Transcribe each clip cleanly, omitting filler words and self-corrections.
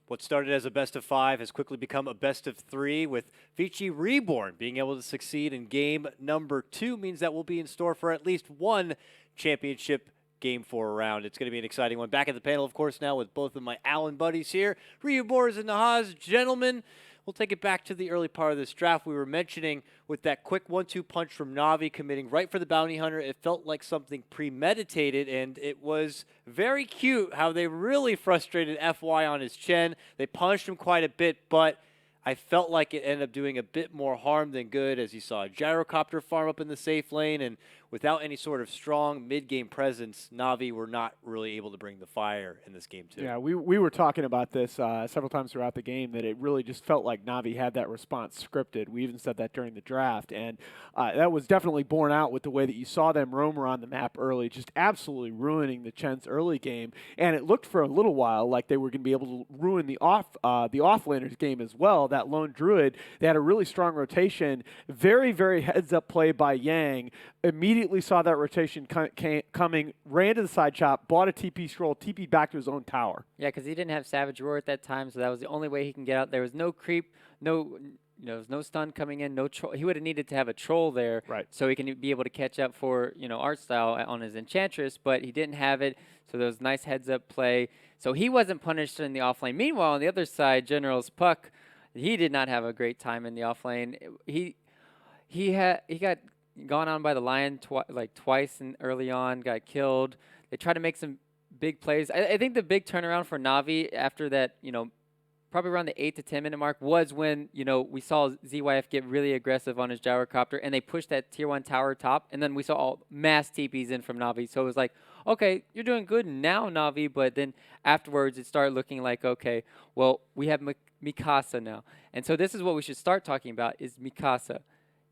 What started as a best of 5 has quickly become a best of 3, with VG.Reborn being able to succeed in game number 2 means that we'll be in store for at least one championship Game 4 round. It's going to be an exciting one. Back at the panel, of course, now with both of my Allen buddies here, Reborn and Nahaz. Gentlemen, we'll take it back to the early part of this draft. We were mentioning with that quick 1-2 punch from Na'Vi committing right for the bounty hunter, it felt like something premeditated, and it was very cute how they really frustrated FY on his chin. They punished him quite a bit, but I felt like it ended up doing a bit more harm than good, as you saw a gyrocopter farm up in the safe lane, and without any sort of strong mid-game presence, Na'Vi were not really able to bring the fire in this game too. Yeah, we were talking about this several times throughout the game, that it really just felt like Na'Vi had that response scripted. We even said that during the draft, and that was definitely borne out with the way that you saw them roam around the map early, just absolutely ruining the Chen's early game. And it looked for a little while like they were going to be able to ruin the off-laner's game as well. That lone druid, they had a really strong rotation, very, very heads-up play by Yang. Immediately saw that rotation coming, ran to the side chop, bought a TP scroll, TP back to his own tower. Yeah, because he didn't have Savage Roar at that time, so that was the only way he can get out. There was no creep, there was no stun coming in, no troll. He would have needed to have a troll there, right, so he can be able to catch up for art style on his Enchantress, but he didn't have it, so there was nice heads-up play. So he wasn't punished in the offlane. Meanwhile, on the other side, General's Puck, he did not have a great time in the offlane. He got gone on by the Lion twice early on, got killed. They tried to make some big plays. I think the big turnaround for Na'Vi after that, probably around the 8 to 10 minute mark was when, we saw ZYF get really aggressive on his gyrocopter and they pushed that tier 1 tower top, and then we saw all mass TPs in from Na'Vi. So it was like, okay, you're doing good now, Na'Vi, but then afterwards it started looking like, okay, well, we have Mikasa now. And so this is what we should start talking about is Mikasa.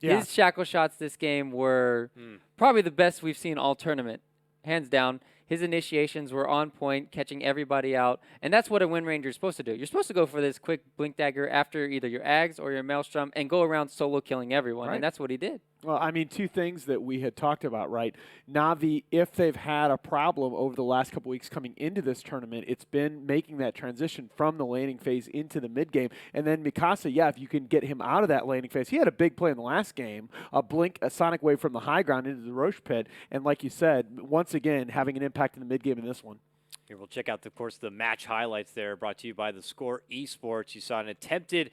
Yeah. His shackle shots this game were probably the best we've seen all tournament, hands down. His initiations were on point, catching everybody out, and that's what a Wind Ranger is supposed to do. You're supposed to go for this quick Blink Dagger after either your Ags or your Maelstrom and go around solo killing everyone, and that's what he did. Well, I mean, two things that we had talked about, right? Na'Vi, if they've had a problem over the last couple weeks coming into this tournament, it's been making that transition from the laning phase into the mid game. And then Mikasa, yeah, if you can get him out of that laning phase, he had a big play in the last game, a Sonic Wave from the high ground into the Roche pit, and like you said, once again, having an impact in the mid game in this one. Here we'll check out, of course, the match highlights there, brought to you by the Score Esports. You saw an attempted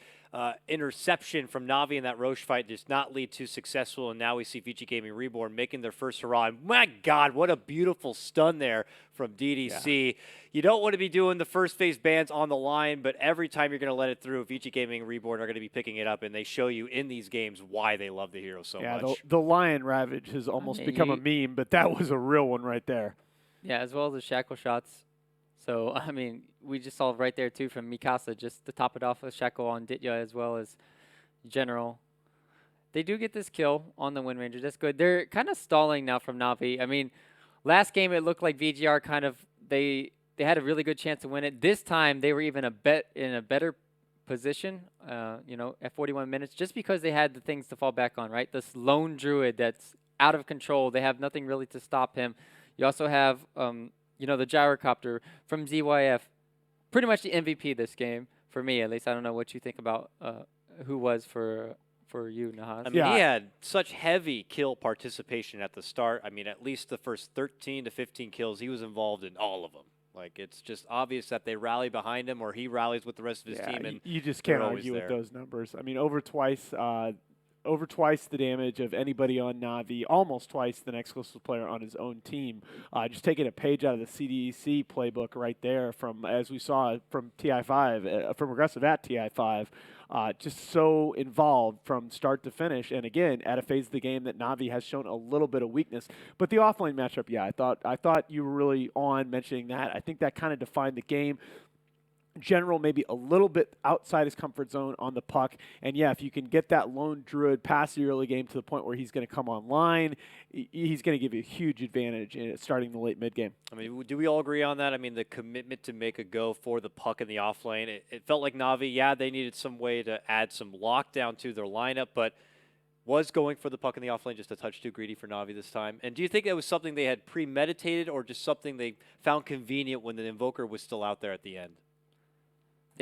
interception from Na'Vi in that Roche fight, does not lead to successful, and now we see VG.Reborn making their first hurrah. And my God, what a beautiful stun there from DDC. Yeah. You don't want to be doing the first phase bans on the line, but every time you're going to let it through, VG.Reborn are going to be picking it up, and they show you in these games why they love the hero so much. Yeah, the Lion Ravage has almost become a meme, but that was a real one right there. Yeah, as well as the shackle shots. So, I mean, we just saw right there, too, from Mikasa, just to top it off with shackle on Ditya as well as General. They do get this kill on the Wind Ranger. That's good. They're kind of stalling now from Na'Vi. I mean, last game it looked like VGR kind of, they had a really good chance to win it. This time they were even in a better position, at 41 minutes, just because they had the things to fall back on, right? This lone druid that's out of control. They have nothing really to stop him. You also have, the gyrocopter from ZYF, pretty much the MVP this game, for me at least. I don't know what you think about who was for you, Nahaz. I mean, he had such heavy kill participation at the start. I mean, at least the first 13 to 15 kills, he was involved in all of them. Like, it's just obvious that they rally behind him or he rallies with the rest of his team. And you just can't argue with those numbers. I mean, over twice the damage of anybody on Na'Vi, almost twice the next closest player on his own team. Just taking a page out of the CDEC playbook right there from, as we saw from TI5, from Aggressive at TI5, just so involved from start to finish. And again, at a phase of the game that Na'Vi has shown a little bit of weakness. But the offlane matchup, yeah, I thought you were really on mentioning that. I think that kind of defined the game. General maybe a little bit outside his comfort zone on the puck. And, yeah, if you can get that lone druid past the early game to the point where he's going to come online, he's going to give you a huge advantage in starting the late mid-game. I mean, do we all agree on that? I mean, the commitment to make a go for the puck in the offlane, it felt like Na'Vi, yeah, they needed some way to add some lockdown to their lineup, but was going for the puck in the offlane just a touch too greedy for Na'Vi this time. And do you think it was something they had premeditated or just something they found convenient when the Invoker was still out there at the end?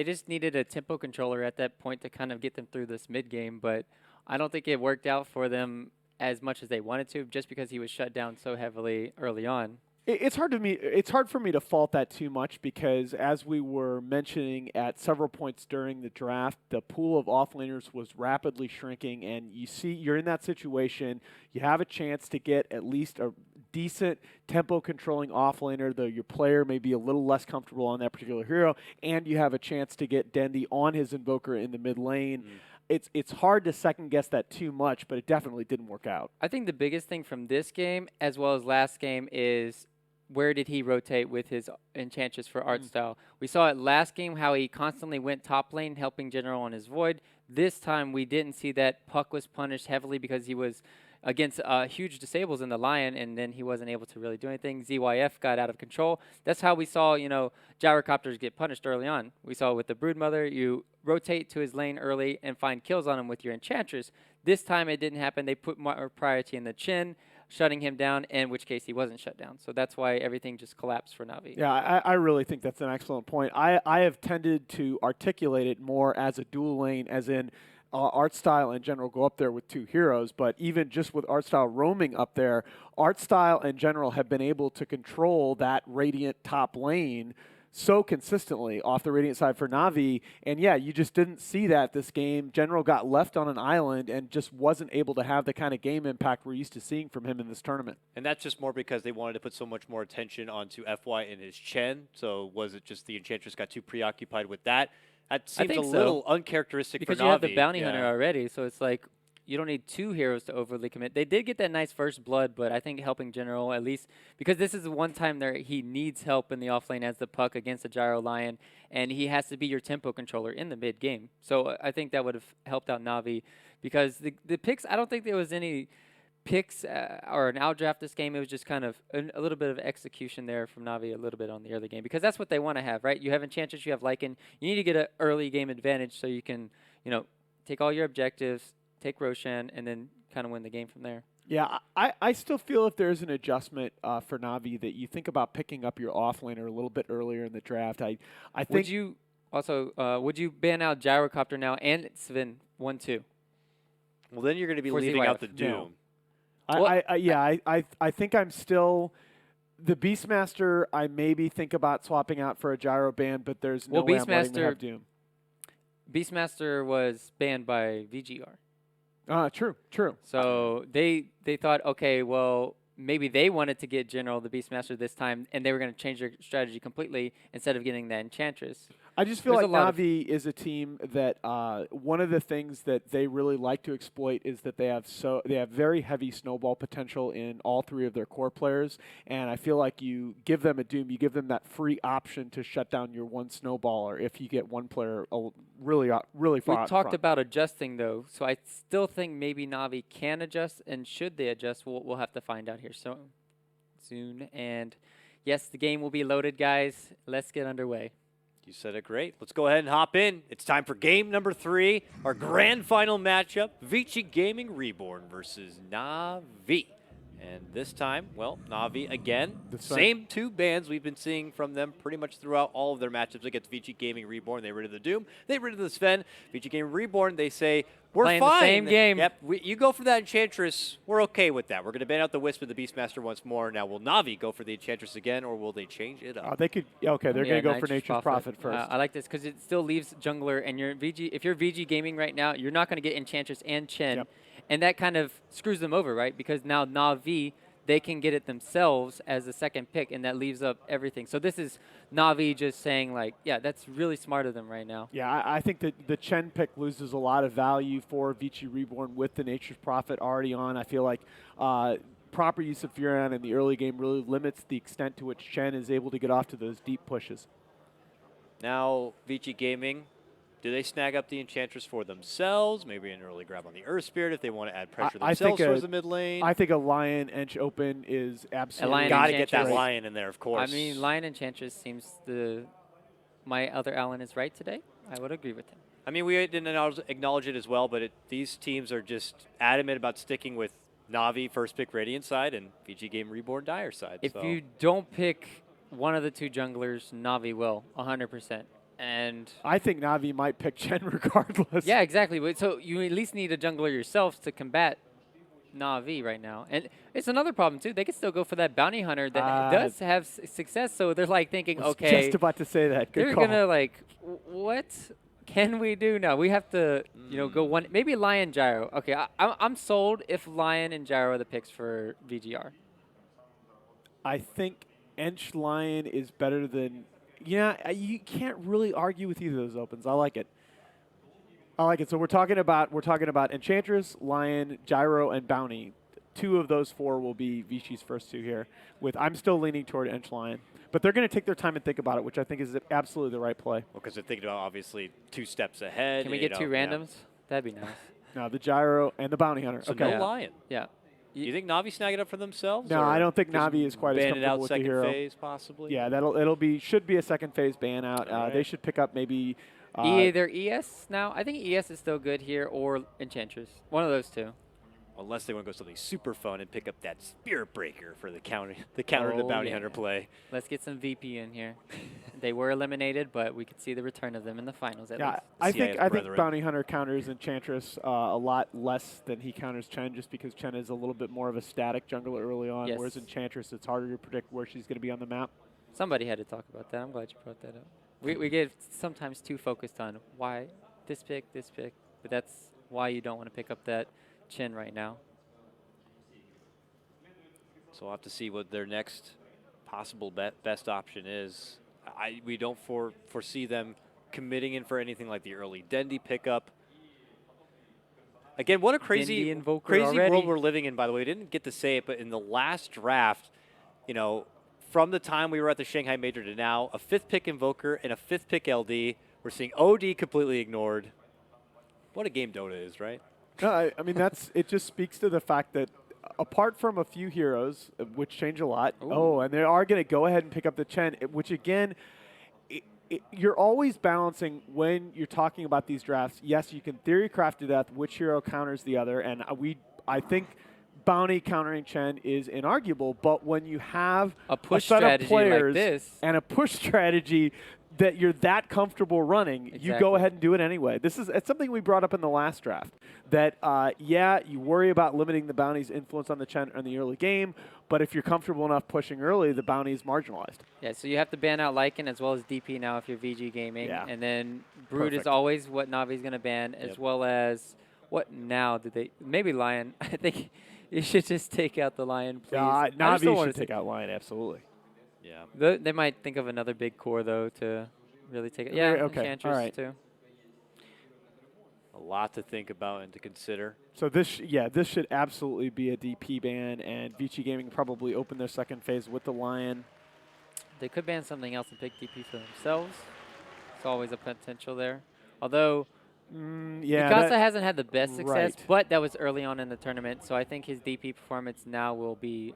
They just needed a tempo controller at that point to kind of get them through this mid game, but I don't think it worked out for them as much as they wanted to, just because he was shut down so heavily early on. It's hard for me to fault that too much because, as we were mentioning at several points during the draft, the pool of offlaners was rapidly shrinking, and you're in that situation. You have a chance to get at least a decent tempo controlling offlaner, though your player may be a little less comfortable on that particular hero, and you have a chance to get Dendi on his Invoker in the mid lane. It's hard to second guess that too much, but it definitely didn't work out. I think the biggest thing from this game, as well as last game, is where did he rotate with his Enchantress for art style. We saw it last game how he constantly went top lane, helping General on his Void. This time we didn't see that. Puck was punished heavily because he was against huge disables in the Lion, and then he wasn't able to really do anything. ZYF got out of control. That's how we saw, gyrocopters get punished early on. We saw with the Broodmother, you rotate to his lane early and find kills on him with your Enchantress. This time it didn't happen. They put more priority in the Chin, shutting him down, in which case he wasn't shut down. So that's why everything just collapsed for Na'Vi. Yeah, I really think that's an excellent point. I have tended to articulate it more as a dual lane, as in art style and general go up there with two heroes, but even just with art style roaming up there, art style and general have been able to control that Radiant top lane so consistently off the Radiant side for Na'Vi, and yeah, you just didn't see that this game. General got left on an island and just wasn't able to have the kind of game impact we're used to seeing from him in this tournament. And that's just more because they wanted to put so much more attention onto FY and his Chen, so was it just the Enchantress got too preoccupied with that? That seems a little uncharacteristic because for Na'Vi. You have the Bounty Hunter already, so it's like you don't need two heroes to overly commit. They did get that nice first blood, but I think helping General at least, because this is the one time there he needs help in the offlane as the Puck against the Gyro Lion, and he has to be your tempo controller in the mid game. So I think that would have helped out Na'Vi, because the picks, I don't think there was any picks or an outdraft this game. It was just kind of a little bit of execution there from Na'Vi a little bit on the early game, because that's what they want to have, right? You have Enchantress, you have Lycan. You need to get an early game advantage so you can, take all your objectives, take Roshan, and then kind of win the game from there. Yeah, I still feel if there's an adjustment for Na'Vi that you think about picking up your offlaner a little bit earlier in the draft. I think. Would you ban out Gyrocopter now and Sven 1-2? Well, then you're going to be leaving out the Doom. No. I think I'm still the Beastmaster. I maybe think about swapping out for a Gyro ban, but there's no way I'm letting them have Doom. Beastmaster was banned by VGR. True. So they thought, okay, well, maybe they wanted to get General the Beastmaster this time, and they were going to change their strategy completely instead of getting that Enchantress. I just feel like Na'Vi is a team that one of the things that they really like to exploit is that they have very heavy snowball potential in all three of their core players, and I feel like you give them a Doom, you give them that free option to shut down your one snowballer if you get one player really far We out talked front. about adjusting, though, so I still think maybe Na'Vi can adjust, and should they adjust, we'll have to find out here soon. And yes, the game will be loaded, guys. Let's get underway. You said it great. Let's go ahead and hop in. It's time for game number 3, our grand final matchup, VG.Reborn versus Na'Vi. And this time, well, Na'Vi again, same two bans we've been seeing from them pretty much throughout all of their matchups against VG.Reborn. They rid of the Doom, they rid of the Sven. VG.Reborn, they say, we're playing fine. The same game. Yep, you go for that Enchantress, we're okay with that. We're going to ban out the Wisp and the Beastmaster once more. Now, will Na'Vi go for the Enchantress again, or will they change it up? They could. Okay, they're going to go for Nature's Prophet first. I like this because it still leaves jungler, and if you're VG gaming right now, you're not going to get Enchantress and Chen. Yep. And that kind of screws them over, right? Because now Na'Vi, they can get it themselves as the second pick, and that leaves up everything. So this is Na'Vi just saying, like, yeah, that's really smart of them right now. Yeah, I think that the Chen pick loses a lot of value for VG.Reborn with the Nature's Prophet already on. I feel like proper use of Furion in the early game really limits the extent to which Chen is able to get off to those deep pushes. Now, VG Gaming, do they snag up the Enchantress for themselves? Maybe an early grab on the Earth Spirit if they want to add pressure themselves towards the mid lane? I think a Lion Ench open is absolutely... Got to get that Lion in there, of course. I mean, Lion Enchantress seems my other Alan is right today. I would agree with him. I mean, we didn't acknowledge it as well, but these teams are just adamant about sticking with Na'Vi first pick Radiant side and VG.Reborn Dire side. If you don't pick one of the two junglers, Na'Vi will, 100%. And I think Na'Vi might pick Chen regardless. yeah, exactly. But so you at least need a jungler yourself to combat Na'Vi right now. And it's another problem, too. They could still go for that bounty hunter that does have success. So they're like thinking, I was okay, just about to say that. Good they're call. going to like, what can we do now? We have to, you know, go one, maybe Lion Gyro. Okay, I'm sold if Lion and Gyro are the picks for VGR. I think Ench Lion is better than. Yeah, you can't really argue with either of those opens. I like it. I like it. So we're talking about Enchantress, Lion, Gyro, and Bounty. 2 of those 4 will be Vichy's first 2 here. I'm still leaning toward Ench Lion, but they're going to take their time and think about it, which I think is absolutely the right play. Well, because they're thinking about obviously 2 steps ahead. Can we get 2 randoms? That'd be nice. No, the Gyro and the Bounty Hunter. So okay. no Lion. Yeah. Do you think Na'Vi snag it up for themselves? No, I don't think Na'Vi is quite as ban it comfortable out with the second hero. phase, possibly? Yeah, should be a second phase ban out. Right. They should pick up maybe. Either ES now. I think ES is still good here, or Enchantress. One of those 2. Unless they want to go something super fun and pick up that Spirit Breaker for the counter to the Bounty Hunter play. Let's get some VP in here. They were eliminated, but we could see the return of them in the finals at least. I think brethren. Bounty Hunter counters Enchantress a lot less than he counters Chen, just because Chen is a little bit more of a static jungler early on, Yes. whereas Enchantress, it's harder to predict where she's going to be on the map. Somebody had to talk about that. I'm glad you brought that up. We get sometimes too focused on why this pick, but that's why you don't want to pick up that Chen right now. So we'll have to see what their next possible best option is. We don't foresee them committing in for anything like the early Dendi pickup. Again, what a crazy world we're living in, by the way. We didn't get to say it, but in the last draft, you know, from the time we were at the Shanghai Major to now, a 5th pick Invoker and a 5th pick LD. We're seeing OD completely ignored. What a game Dota is, right? No, I mean, it just speaks to the fact that apart from a few heroes, which change a lot, and they are going to go ahead and pick up the Chen, which again, you're always balancing when you're talking about these drafts. Yes, you can theory craft to death which hero counters the other, and I think Bounty countering Chen is inarguable, but when you have a push set strategy of players like this and a push strategy that you're that comfortable running, you go ahead and do it anyway. It's something we brought up in the last draft, that, you worry about limiting the Bounty's influence on the Chen in the early game, but if you're comfortable enough pushing early, the Bounty is marginalized. Yeah, so you have to ban out Lycan as well as DP now if you're VG gaming. Yeah. And then Brood is always what Navi's going to ban, as well as what now did they – maybe Lion. I think you should just take out the Lion, please. Navi should take out Lion, absolutely. Yeah. They might think of another big core, though, to really take it. Yeah, okay. Enchantress, All right. too. A lot to think about and to consider. So this should absolutely be a DP ban, and VG Gaming probably open their second phase with the Lion. They could ban something else and pick DP for themselves. It's always a potential there. Although Mikasa hasn't had the best success, but that was early on in the tournament, so I think his DP performance now will be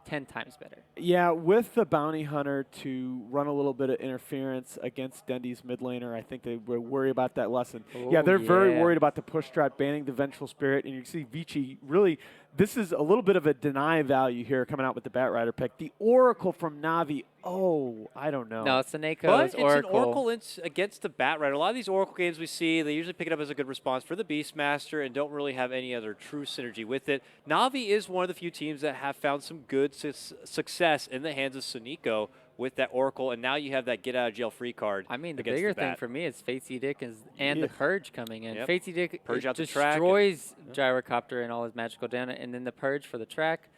10 times better. Yeah, with the Bounty Hunter to run a little bit of interference against Dendi's mid laner, I think they will worry about that lesson. They're very worried about the push strat, banning the Vengeful Spirit, and you can see Vici really, this is a little bit of a deny value here coming out with the Batrider pick. The Oracle from Na'Vi, I don't know. No, it's Seneca's But it's Oracle. an Oracle against the Batrider. A lot of these Oracle games we see, they usually pick it up as a good response for the Beastmaster and don't really have any other true synergy with it. Na'Vi is one of the few teams that have found some good success in the hands of Sunico with that Oracle, and now you have that get-out-of-jail-free card. I mean, the bigger thing for me is Fatesy Dick and the Purge coming in. Fatesy Dick destroys Gyrocopter and all his magical damage, and then the Purge for the track.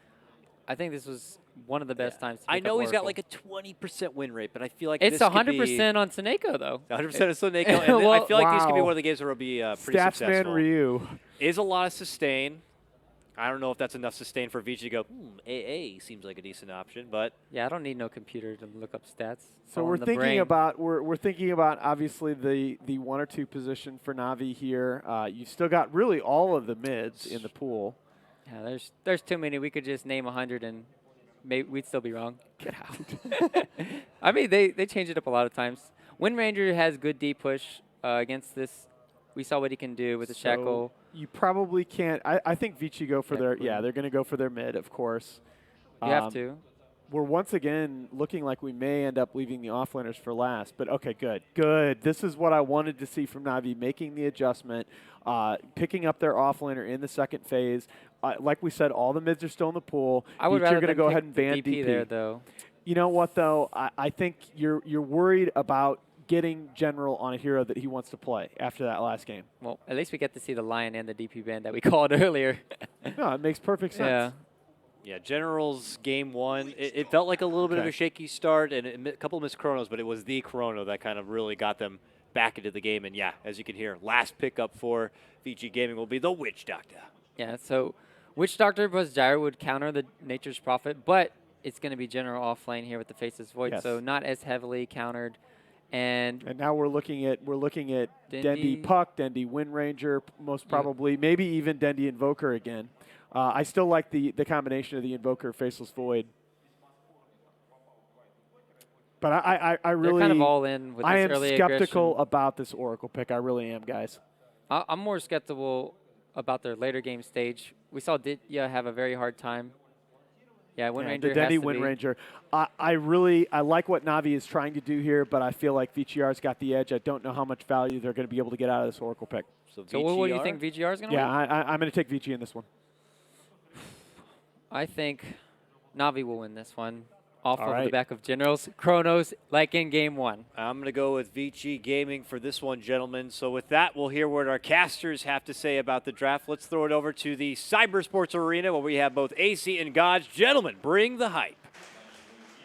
I think this was one of the best times to pick I know up he's got Oracle. like a 20% win rate, but I feel like it's this 100% on Seneco, though. 100% on Seneco, and I feel like these could be one of the games where it'll be pretty successful. Statsman Ryu. Is a lot of sustain. I don't know if that's enough sustain for VG to go, AA seems like a decent option, but yeah, I don't need no computer to look up stats. So we're thinking about obviously the 1 or 2 position for Na'Vi here. You still got really all of the mids in the pool. Yeah, there's too many. We could just name 100 and maybe we'd still be wrong. Get out. I mean, they change it up a lot of times. Wind Ranger has good deep push against this. We saw what he can do with the Shackle. You probably can't. I think Vici go for they're going to go for their mid, of course. You have to. we're once again looking like we may end up leaving the offlaners for last. But okay, good, good. This is what I wanted to see from Na'Vi, making the adjustment, picking up their offlaner in the second phase. Like we said, all the mids are still in the pool. I would You're rather going to them go pick ahead and the ban DP there, though. You know what, though? I think you're worried about getting General on a hero that he wants to play after that last game. Well, at least we get to see the Lion and the DP ban that we called earlier. No, it makes perfect sense. Yeah. Yeah, General's game one, it felt like a little bit of a shaky start and a couple of missed chronos, but it was the chrono that kind of really got them back into the game. And yeah, as you can hear, last pickup for VG Gaming will be the Witch Doctor. Yeah, so Witch Doctor plus Gyro would counter the Nature's Prophet, but it's going to be General off lane here with the Faceless Void, Yes. so not as heavily countered. And now we're looking at Dendi Puck, Dendi Wind Ranger, most probably, maybe even Dendi Invoker again. I still like the combination of the Invoker Faceless Void. But I really they're kind of all in with this early I am skeptical aggression. about this Oracle pick. I really am, guys. I'm more skeptical about their later game stage. We saw Ditya have a very hard time. Yeah, Wind Ranger the has Dendi to Wind be. Ranger. I like what Na'Vi is trying to do here, but I feel like VGR's got the edge. I don't know how much value they're going to be able to get out of this Oracle pick. So what do you think VGR is going to Yeah, win? I'm going to take VG in this one. I think Na'Vi will win this one off All of the right. back of Generals, Chronos, like in game one. I'm going to go with VG Gaming for this one, gentlemen. So with that, we'll hear what our casters have to say about the draft. Let's throw it over to the Cybersports Arena where we have both Ayesee and GoDz. Gentlemen, bring the hype.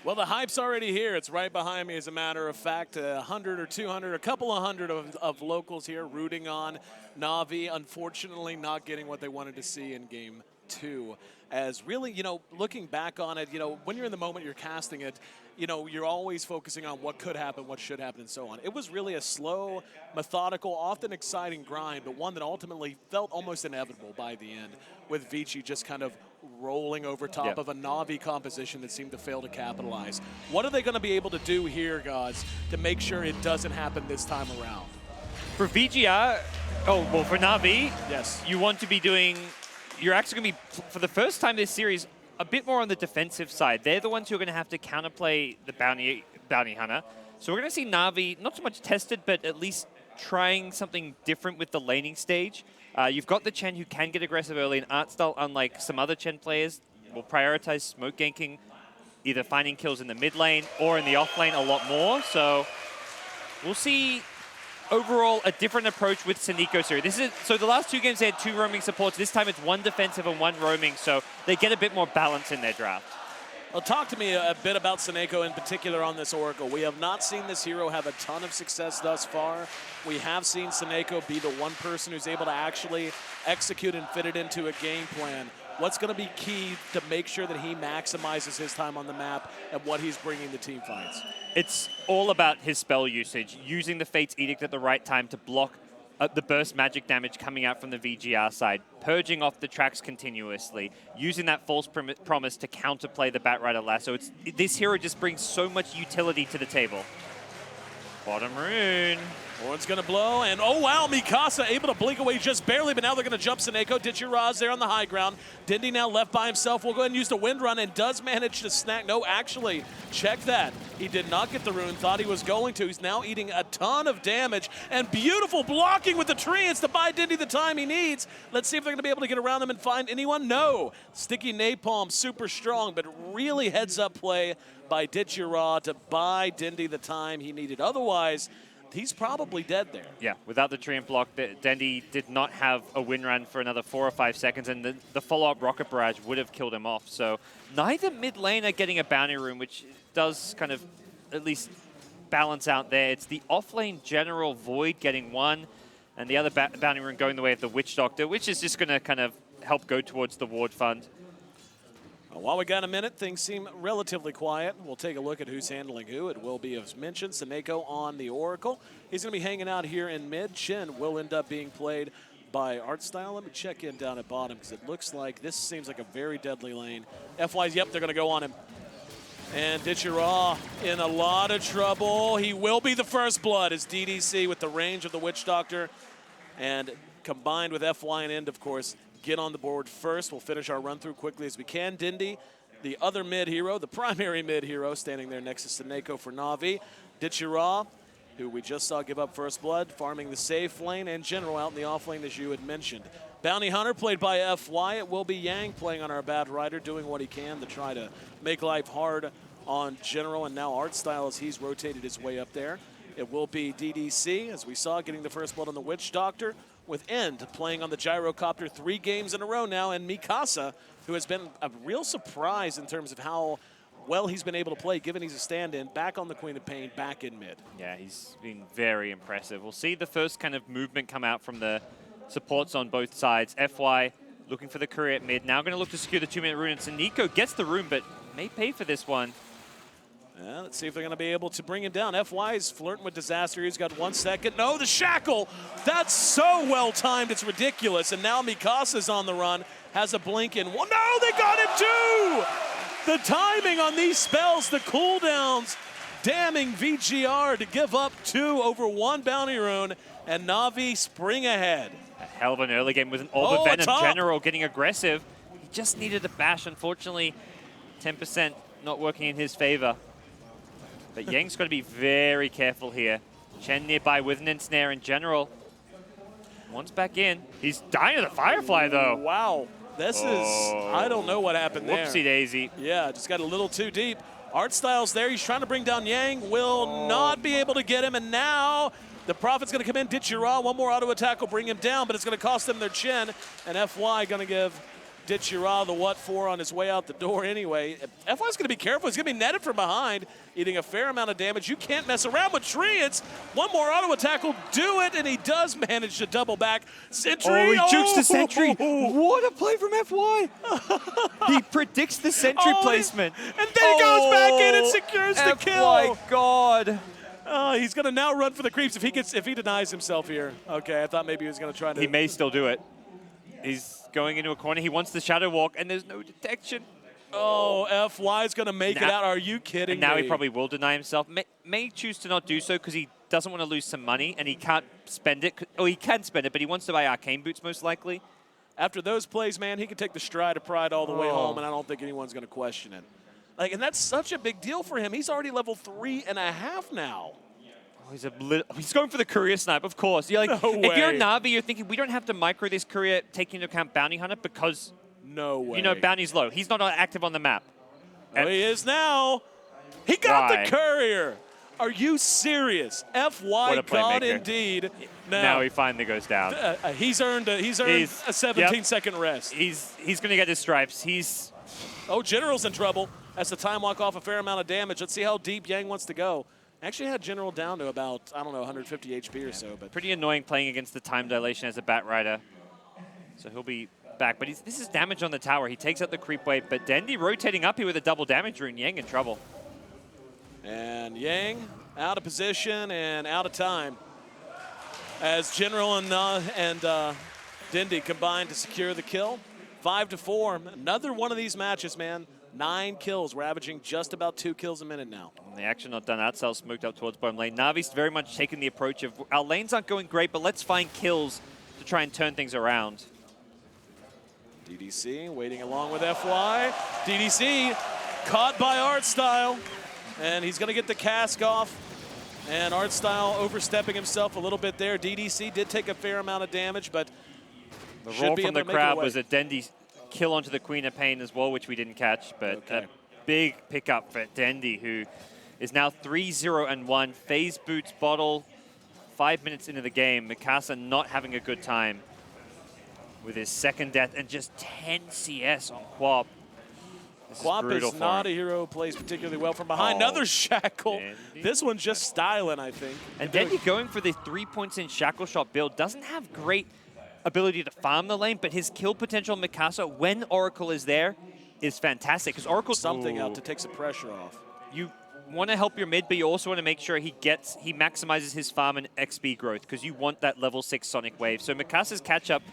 Well, the hype's already here. It's right behind me, as a matter of fact. 100 or 200, a couple of hundred of locals here rooting on Na'Vi. Unfortunately, not getting what they wanted to see in game two. As really, looking back on it, when you're in the moment, you're casting it, you're always focusing on what could happen, what should happen, and so on. It was really a slow, methodical, often exciting grind, but one that ultimately felt almost inevitable by the end, with VG just kind of rolling over top of a Na'Vi composition that seemed to fail to capitalize. What are they going to be able to do here, guys, to make sure it doesn't happen this time around? For VGR, for Na'Vi, Yes. you want to be doing, you're actually going to be, for the first time this series, a bit more on the defensive side. They're the ones who are going to have to counterplay the bounty hunter. So we're going to see Na'Vi not so much tested, but at least trying something different with the laning stage. You've got the Chen who can get aggressive early, and Artstyle, unlike some other Chen players, will prioritize smoke ganking, either finding kills in the mid lane or in the off lane a lot more. So we'll see overall a different approach with Seneko. So the last two games they had 2 roaming supports. This time it's 1 defensive and 1 roaming, so they get a bit more balance in their draft. Well, talk to me a bit about Seneko in particular on this Oracle. We have not seen this hero have a ton of success thus far. We have seen Seneko be the one person who's able to actually execute and fit it into a game plan. What's going to be key to make sure that he maximizes his time on the map and what he's bringing to team fights? It's all about his spell usage, using the Fate's Edict at the right time to block the burst magic damage coming out from the VGR side, purging off the tracks continuously, using that false promise to counterplay the Batrider Lasso. This hero just brings so much utility to the table. Bottom rune. Horn's going to blow, and oh wow, Mikasa able to blink away just barely, but now they're going to jump Seneko. Ditchiraz there on the high ground. Dendi now left by himself. We'll go ahead and use the wind run, and does manage to snag. No, actually, check that. He did not get the rune, thought he was going to. He's now eating a ton of damage, and beautiful blocking with the treants to buy Dendi the time he needs. Let's see if they're going to be able to get around him and find anyone. No. Sticky Napalm, super strong, but really heads-up play by Ditchiraz to buy Dendi the time he needed. Otherwise, he's probably dead there. Yeah, without the treant block, Dendi did not have a win run for another 4 or 5 seconds, and the follow-up rocket barrage would have killed him off. So neither mid lane are getting a bounty rune, which does kind of at least balance out there. It's the off-lane General Void getting one, and the other bounty rune going the way of the Witch Doctor, which is just going to kind of help go towards the ward fund. While we got a minute, things seem relatively quiet. We'll take a look at who's handling who. It will be, as mentioned, Seneko on the Oracle. He's going to be hanging out here in mid. Chen will end up being played by Artstyle. Let me check in down at bottom because it looks like this seems like a very deadly lane. FY's, yep, they're going to go on him. And Ditchiraz in a lot of trouble. He will be the first blood as DDC with the range of the Witch Doctor. And combined with FY and End, of course, get on the board first. We'll finish our run through quickly as we can. Dendi the other mid hero, the primary mid hero, standing there next to Seneko for Na'Vi. Ditchira, who we just saw give up first blood, farming the safe lane, and General out in the off lane, as you had mentioned. Bounty Hunter played by FY. It will be Yang playing on our Bad Rider, doing what he can to try to make life hard on General, and now Artstyle as he's rotated his way up there. It will be DDC, as we saw, getting the first blood on the Witch Doctor, with End playing on the Gyrocopter 3 games in a row now, and Mikasa, who has been a real surprise in terms of how well he's been able to play, given he's a stand-in, back on the Queen of Pain, back in mid. Yeah, he's been very impressive. We'll see the first kind of movement come out from the supports on both sides. FY looking for the courier at mid. Now going to look to secure the 2-minute rune. And Seneko gets the rune, but may pay for this one. Yeah, let's see if they're going to be able to bring him down. FY is flirting with disaster. He's got 1 second. No, the shackle. That's so well timed. It's ridiculous. And now Mikasa's on the run. Has a blink in one. No, they got him too. The timing on these spells, the cooldowns, damning VGR to give up 2 over 1 bounty rune. And Na'Vi spring ahead. A hell of an early game with an Orb of Venom General getting aggressive. He just needed a bash. Unfortunately, 10% not working in his favor. But Yang's got to be very careful here. Chen nearby with an ensnare in General. One's back in. He's dying to the Firefly, though. Wow. This is, I don't know what happened there. Whoopsie daisy. Yeah, just got a little too deep. Artstyle's there. He's trying to bring down Yang. Will not be able to get him. And now the Prophet's going to come in. Ditchira, one more auto attack will bring him down, but it's going to cost them their chin. And FY going to give Ditchira the what for on his way out the door anyway. FY's going to be careful. He's going to be netted from behind, eating a fair amount of damage. You can't mess around with Treants. One more auto attack will do it, and he does manage to double back. Sentry. Oh, he jukes the Sentry. What a play from FY. He predicts the Sentry placement. And then he goes back in and secures the kill. Oh my God. He's going to now run for the creeps if he denies himself here. Okay, I thought maybe he was going to try to. He may still do it. He's going into a corner. He wants the Shadow Walk, and there's no detection. Oh, FY's going to make it out. Are you kidding me? Now he probably will deny himself. May choose to not do so because he doesn't want to lose some money, and he can't spend it. Oh, he can spend it, but he wants to buy Arcane Boots most likely. After those plays, man, he can take the stride of pride all the way home, and I don't think anyone's going to question it. And that's such a big deal for him. He's already level 3.5 now. He's going for the courier snipe, of course. You're like, No way. If you're a Na'Vi, you're thinking, we don't have to micro this courier taking into account Bounty Hunter because, no way. Bounty's low. He's not active on the map. Oh, he is now. He got the courier. Are you serious? FY got indeed. Now he finally goes down. He's earned a 17-second rest. He's going to get his stripes. Oh, General's in trouble. Has to time walk off a fair amount of damage. Let's see how deep Yang wants to go. Actually had General down to about, I don't know, 150 HP or so. But pretty annoying playing against the time dilation as a Bat Rider. So he'll be back. But this is damage on the tower. He takes out the creep wave. But Dendi rotating up here with a double damage rune. Yang in trouble. And Yang out of position and out of time. As General and Dendi combine to secure the kill. 5-4. Another one of these matches, man. 9 kills. We're averaging just about 2 kills a minute now. And the action not done. Artstyle smoked up towards bottom lane. Navi's very much taking the approach of, our lanes aren't going great, but let's find kills to try and turn things around. DDC waiting along with FY. DDC caught by Artstyle. And he's going to get the cask off. And Artstyle overstepping himself a little bit there. DDC did take a fair amount of damage, but the roar from the crowd was a Dendi kill onto the Queen of Pain as well, which we didn't catch, but a big pickup for Dendi, who is now 3-0-1. Phase boots bottle 5 minutes into the game. Mikasa not having a good time with his second death and just 10 CS on Quap. Quap is not a hero who plays particularly well from behind. Another shackle. Dendi. This one's just styling, I think. And Dendi going for the 3 points in shackle shot build doesn't have great ability to farm the lane, but his kill potential, Mikasa, when Oracle is there, is fantastic. Because Oracle something out to take some pressure off. You want to help your mid, but you also want to make sure he maximizes his farm and XP growth, because you want that level 6 Sonic Wave. So Mikasa's catch-up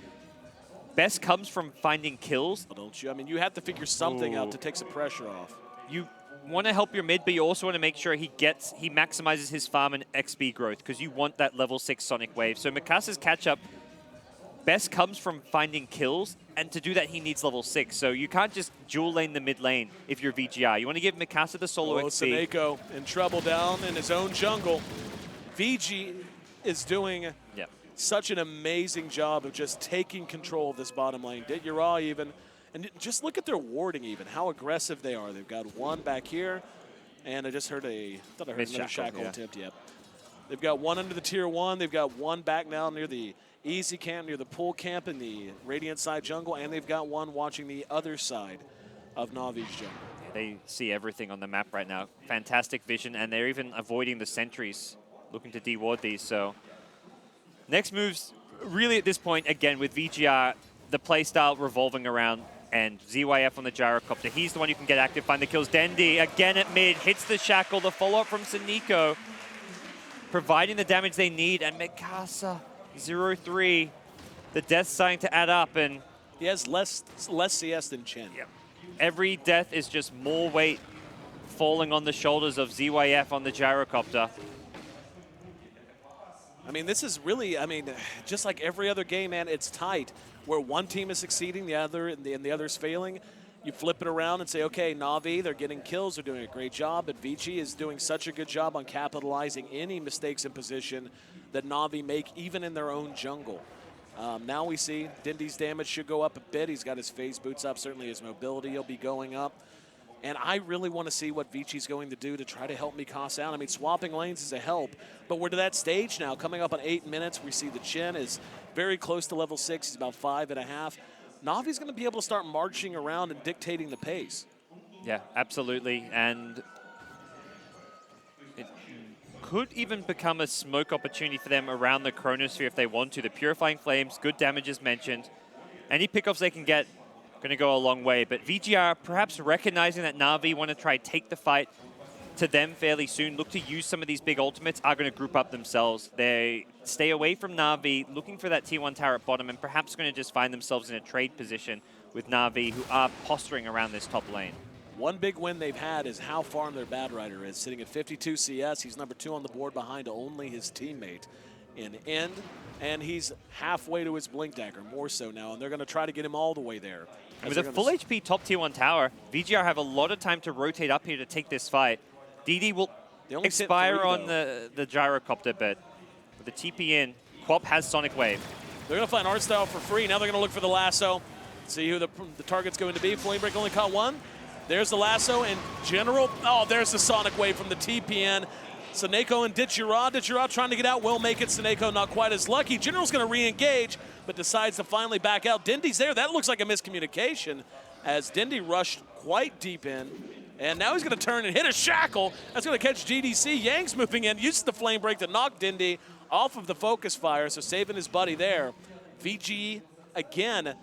best comes from finding kills. Don't you? I mean, you have to figure something out to take some pressure off. You want to help your mid, but you also want to make sure he maximizes his farm and XP growth, because you want that level 6 Sonic Wave. So Mikasa's catch-up best comes from finding kills, and to do that, he needs level 6. So you can't just dual lane the mid lane if you're VGR. You want to give Mikasa the solo XP. Seneko in trouble down in his own jungle. VG is doing such an amazing job of just taking control of this bottom lane. Dituraw even. And just look at their warding even, how aggressive they are. They've got one back here, and I just heard another shackle attempt. Yep. They've got one under the tier 1. They've got one back now near the easy camp, near the pool camp in the Radiant side jungle, and they've got one watching the other side of Navi's jungle. Yeah, they see everything on the map right now. Fantastic vision, and they're even avoiding the sentries, looking to de-ward these. So next moves, really at this point, again, with VGR, the playstyle revolving around and ZYF on the gyrocopter. He's the one who can get active, find the kills. Dendi again at mid, hits the shackle, the follow-up from Seneko, providing the damage they need, and Mikasa, 0-3. The death's starting to add up, and he has less CS than Chen. Yep. Every death is just more weight falling on the shoulders of ZYF on the gyrocopter. I mean, this is really, just like every other game, man, it's tight. Where one team is succeeding, the other and the other's failing. You flip it around and say, okay, Na'Vi, they're getting kills, they're doing a great job, but VG is doing such a good job on capitalizing any mistakes in position that Na'Vi make even in their own jungle. Now we see Dindy's damage should go up a bit. He's got his phase boots up, certainly his mobility will be going up. And I really want to see what Vichi's going to do to try to help Mikasa out. I mean, swapping lanes is a help, but we're to that stage now. Coming up on 8 minutes, we see the Chen is very close to level 6. He's about 5.5. Navi's going to be able to start marching around and dictating the pace. Yeah, absolutely. And it could even become a smoke opportunity for them around the Chronosphere if they want to. The Purifying Flames, good damage as mentioned. Any pickoffs they can get going to go a long way. But VGR perhaps recognizing that Na'Vi want to try take the fight to them fairly soon, look to use some of these big ultimates, are going to group up themselves. They stay away from Na'Vi, looking for that T1 tower at bottom, and perhaps going to just find themselves in a trade position with Na'Vi, who are posturing around this top lane. One big win they've had is how far their Bad Rider is, sitting at 52 CS. He's number 2 on the board behind only his teammate in End, and he's halfway to his Blink Dagger, more so now, and they're going to try to get him all the way there. With a full HP top tier 1 tower, VGR have a lot of time to rotate up here to take this fight. DD will expire on the gyrocopter, but with the TP in, Quap has Sonic Wave. They're going to find Artstyle for free. Now they're going to look for the lasso. See who the target's going to be. Flamebreak only caught one. There's the lasso and General. Oh, there's the Sonic Wave from the TPN. Seneko and Dituraw. Dituraw trying to get out, will make it. Seneko not quite as lucky. General's going to re-engage, but decides to finally back out. Dindy's there. That looks like a miscommunication as Dindy rushed quite deep in. And now he's going to turn and hit a shackle. That's going to catch GDC. Yang's moving in, uses the flame break to knock Dindy off of the focus fire, so saving his buddy there. VG, again,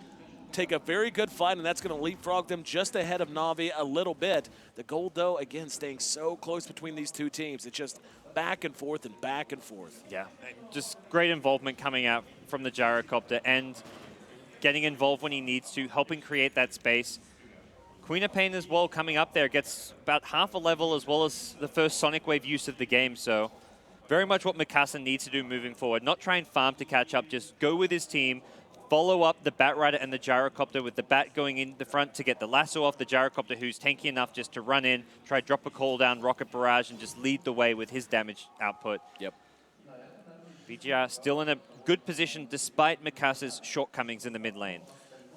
take a very good fight, and that's going to leapfrog them just ahead of Na'Vi a little bit. The gold, though, again, staying so close between these two teams. It's just back and forth and back and forth. Yeah, just great involvement coming out from the gyrocopter and getting involved when he needs to, helping create that space. Queen of Pain as well coming up there, gets about half a level as well as the first Sonic Wave use of the game. So very much what Mikasa needs to do moving forward. Not try and farm to catch up, just go with his team, follow up the Bat Rider and the gyrocopter with the Bat going in the front to get the lasso off the gyrocopter, who's tanky enough just to run in, try drop a call down, rocket barrage, and just lead the way with his damage output. Yep. VGR still in a good position despite Mikasa's shortcomings in the mid lane.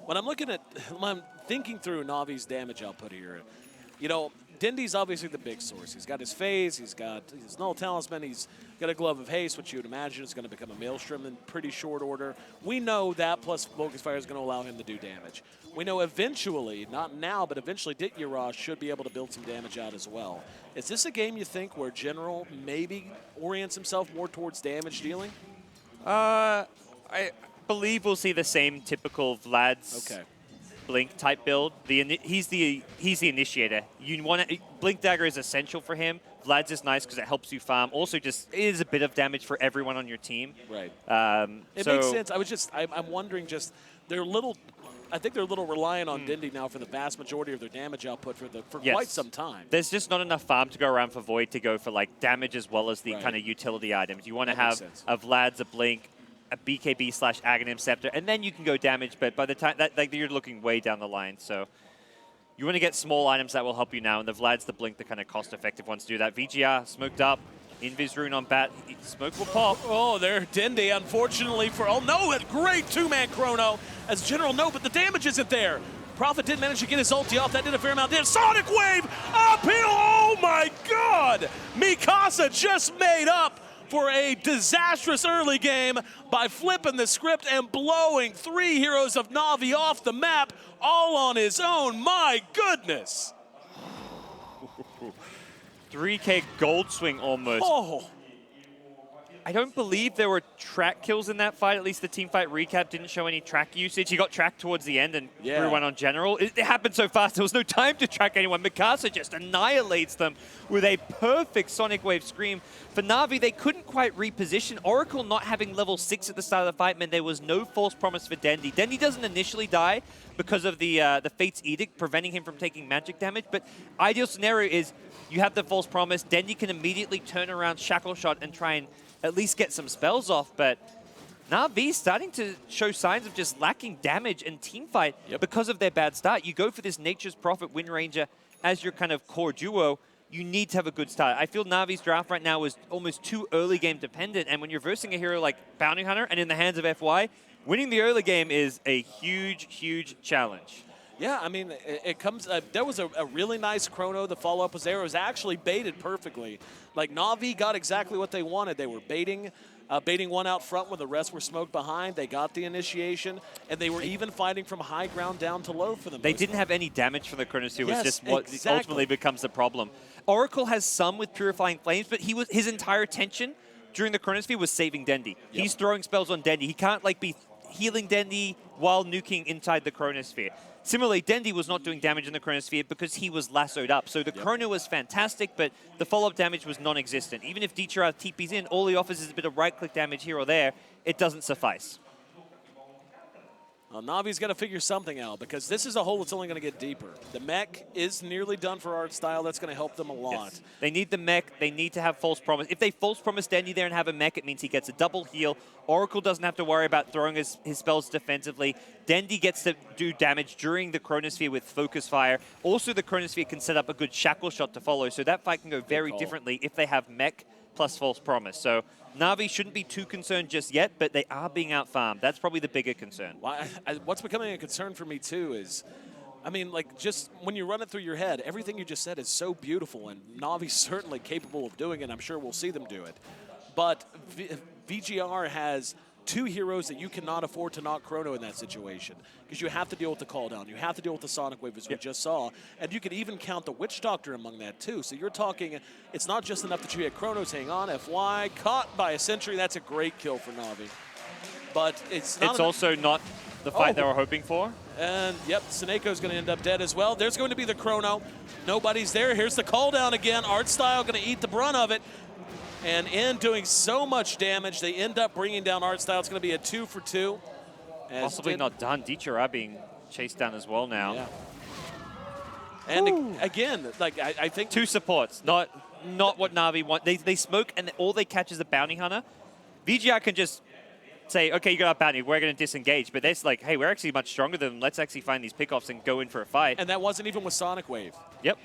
When I'm thinking through Navi's damage output here, you know, Dindy's obviously the big source. He's got his phase, he's got his null talisman, he's got a glove of haste, which you would imagine is going to become a maelstrom in pretty short order. We know that plus focus fire is going to allow him to do damage. We know eventually, not now, but eventually Dituraw should be able to build some damage out as well. Is this a game you think where General maybe orients himself more towards damage dealing? I believe we'll see the same typical Vlad's Blink type build. He's the initiator. You want to, Blink Dagger is essential for him. Vlad's is nice because it helps you farm. Also, just it is a bit of damage for everyone on your team. Right. It makes sense. I'm wondering just they're little. I think they're a little reliant on Dindy now for the vast majority of their damage output for quite some time. There's just not enough farm to go around for Void to go for like damage as well as the kind of utility items. You want to have a Vlad's, a Blink, a BKB/Aghanim Scepter, and then you can go damage, but by the time that, like, you're looking way down the line, so you want to get small items that will help you now, and the Vlad's the Blink, the kind of cost-effective ones to do that. VGR smoked up, Invis Rune on bat, smoke will pop. Oh, there, Dendi, unfortunately for, oh no, a great two-man chrono, as General no, but the damage isn't there. Prophet did manage to get his ulti off, that did a fair amount there. Sonic Wave, uphill, oh my God! Mikasa just made up for a disastrous early game by flipping the script and blowing 3 heroes of Na'Vi off the map all on his own. My goodness. 3K gold swing almost. Oh. I don't believe there were track kills in that fight. At least the team fight recap didn't show any track usage. He got tracked towards the end and threw one on General. It happened so fast, there was no time to track anyone. Mikasa just annihilates them with a perfect Sonic Wave Scream. For Na'Vi, they couldn't quite reposition. Oracle not having level 6 at the start of the fight meant there was no false promise for Dendi. Dendi doesn't initially die because of the Fate's Edict preventing him from taking magic damage, but ideal scenario is you have the false promise, Dendi can immediately turn around Shackle Shot and try and at least get some spells off, but Na'Vi starting to show signs of just lacking damage and teamfight because of their bad start. You go for this Nature's Prophet Wind Ranger as your kind of core duo, you need to have a good start. I feel Na'Vi's draft right now is almost too early game dependent, and when you're versing a hero like Bounty Hunter and in the hands of FY, winning the early game is a huge, huge challenge. Yeah, I mean, it comes. There was a really nice chrono. The follow-up was there. It was actually baited perfectly. Like, Na'Vi got exactly what they wanted. They were baiting one out front when the rest were smoked behind. They got the initiation, and they were even fighting from high ground down to low for them. They didn't have any damage from the Chronosphere, was just what ultimately becomes the problem. Oracle has some with Purifying Flames, but his entire attention during the Chronosphere was saving Dendi. He's throwing spells on Dendi. He can't, like, be healing Dendi while nuking inside the Chronosphere. Similarly, Dendi was not doing damage in the Chronosphere because he was lassoed up. So the Chrono was fantastic, but the follow-up damage was non-existent. Even if DTR TP's in, all he offers is a bit of right-click damage here or there. It doesn't suffice. Well, Na'Vi's got to figure something out because this is a hole that's only going to get deeper. The mech is nearly done for art style. That's going to help them a lot. Yes. They need the mech. They need to have false promise. If they false promise Dendi there and have a mech, it means he gets a double heal. Oracle doesn't have to worry about throwing his spells defensively. Dendi gets to do damage during the Chronosphere with Focus Fire. Also, the Chronosphere can set up a good Shackle Shot to follow, so that fight can go very differently if they have mech plus false promise. So Na'Vi shouldn't be too concerned just yet, but they are being out-farmed. That's probably the bigger concern. Well, what's becoming a concern for me, too, is, I mean, like, just when you run it through your head, everything you just said is so beautiful, and Na'Vi's certainly capable of doing it. I'm sure we'll see them do it. But VGR has 2 heroes that you cannot afford to not chrono in that situation because you have to deal with the call down. You have to deal with the Sonic Wave, as we just saw. And you could even count the Witch Doctor among that, too. So you're talking, it's not just enough that you hit chronos. Hang on, FY, caught by a Sentry. That's a great kill for Na'Vi. But it's not. It's also not the fight they were hoping for. And, yep, Seneco's going to end up dead as well. There's going to be the chrono. Nobody's there. Here's the call down again. Artstyle going to eat the brunt of it. And in doing so much damage, they end up bringing down Artstyle. It's going to be a 2 for 2. Possibly not done. DTR being chased down as well now. Yeah. And again, like I think 2 supports, not what Na'Vi want. They smoke and all they catch is a bounty hunter. VGR can just say, okay, you got our bounty, we're going to disengage. But they're like, hey, we're actually much stronger than them. Let's actually find these pickoffs and go in for a fight. And that wasn't even with Sonic Wave. Yep.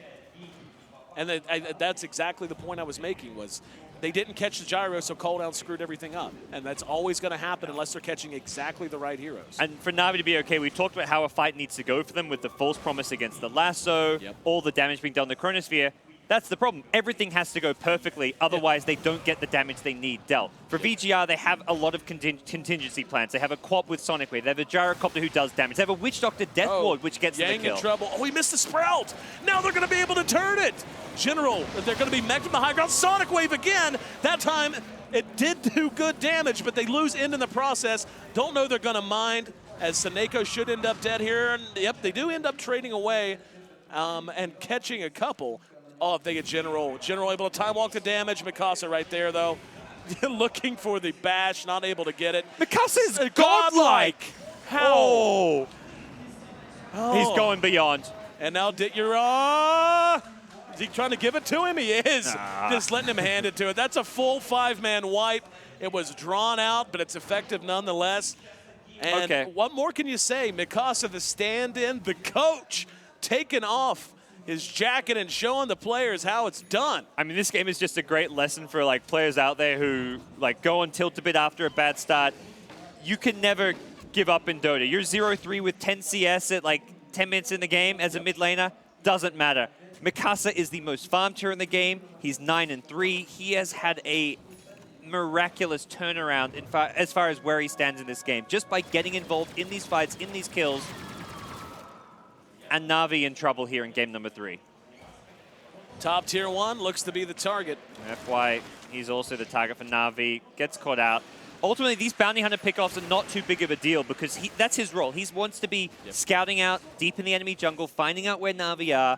And that's exactly the point I was making was they didn't catch the gyro, so cooldown screwed everything up. And that's always going to happen unless they're catching exactly the right heroes. And for Na'Vi to be okay, we talked about how a fight needs to go for them with the false promise against the lasso, all the damage being done in the Chronosphere. That's the problem. Everything has to go perfectly, otherwise they don't get the damage they need dealt. For VGR, they have a lot of contingency plans. They have a Quap with Sonic Wave. They have a Gyrocopter who does damage. They have a Witch Doctor Death Ward, which gets Yang the kill. in trouble. Oh, he missed the Sprout. Now they're going to be able to turn it. General, they're going to be mech'd in the high ground. Sonic Wave again. That time, it did do good damage, but they lose end in the process. Don't know they're going to mind, as Seneko should end up dead here. And yep, they do end up trading away and catching a couple. Oh, if they get General able to time walk the damage. Mikasa right there, though. Looking for the bash, not able to get it. Mikasa's godlike. How? Oh. He's going beyond. And now is he trying to give it to him? He is. Just letting him hand it to it. That's a full 5-man wipe. It was drawn out, but it's effective nonetheless. And Okay. what more can you say? Mikasa, the stand-in, the coach, taking off his jacket and showing the players how it's done. I mean, this game is just a great lesson for like players out there who like go on tilt a bit after a bad start. You can never give up in Dota. You're 0-3 with 10 CS at like 10 minutes in the game as a mid laner. Doesn't matter. Mikasa is the most farmed tier in the game. He's 9-3. He has had a miraculous turnaround as far as where he stands in this game. Just by getting involved in these fights, in these kills. And Na'Vi in trouble here in game number 3. Top tier 1 looks to be the target. FY, he's also the target for Na'Vi. Gets caught out. Ultimately, these bounty hunter pickoffs are not too big of a deal because that's his role. He wants to be scouting out deep in the enemy jungle, finding out where Na'Vi are.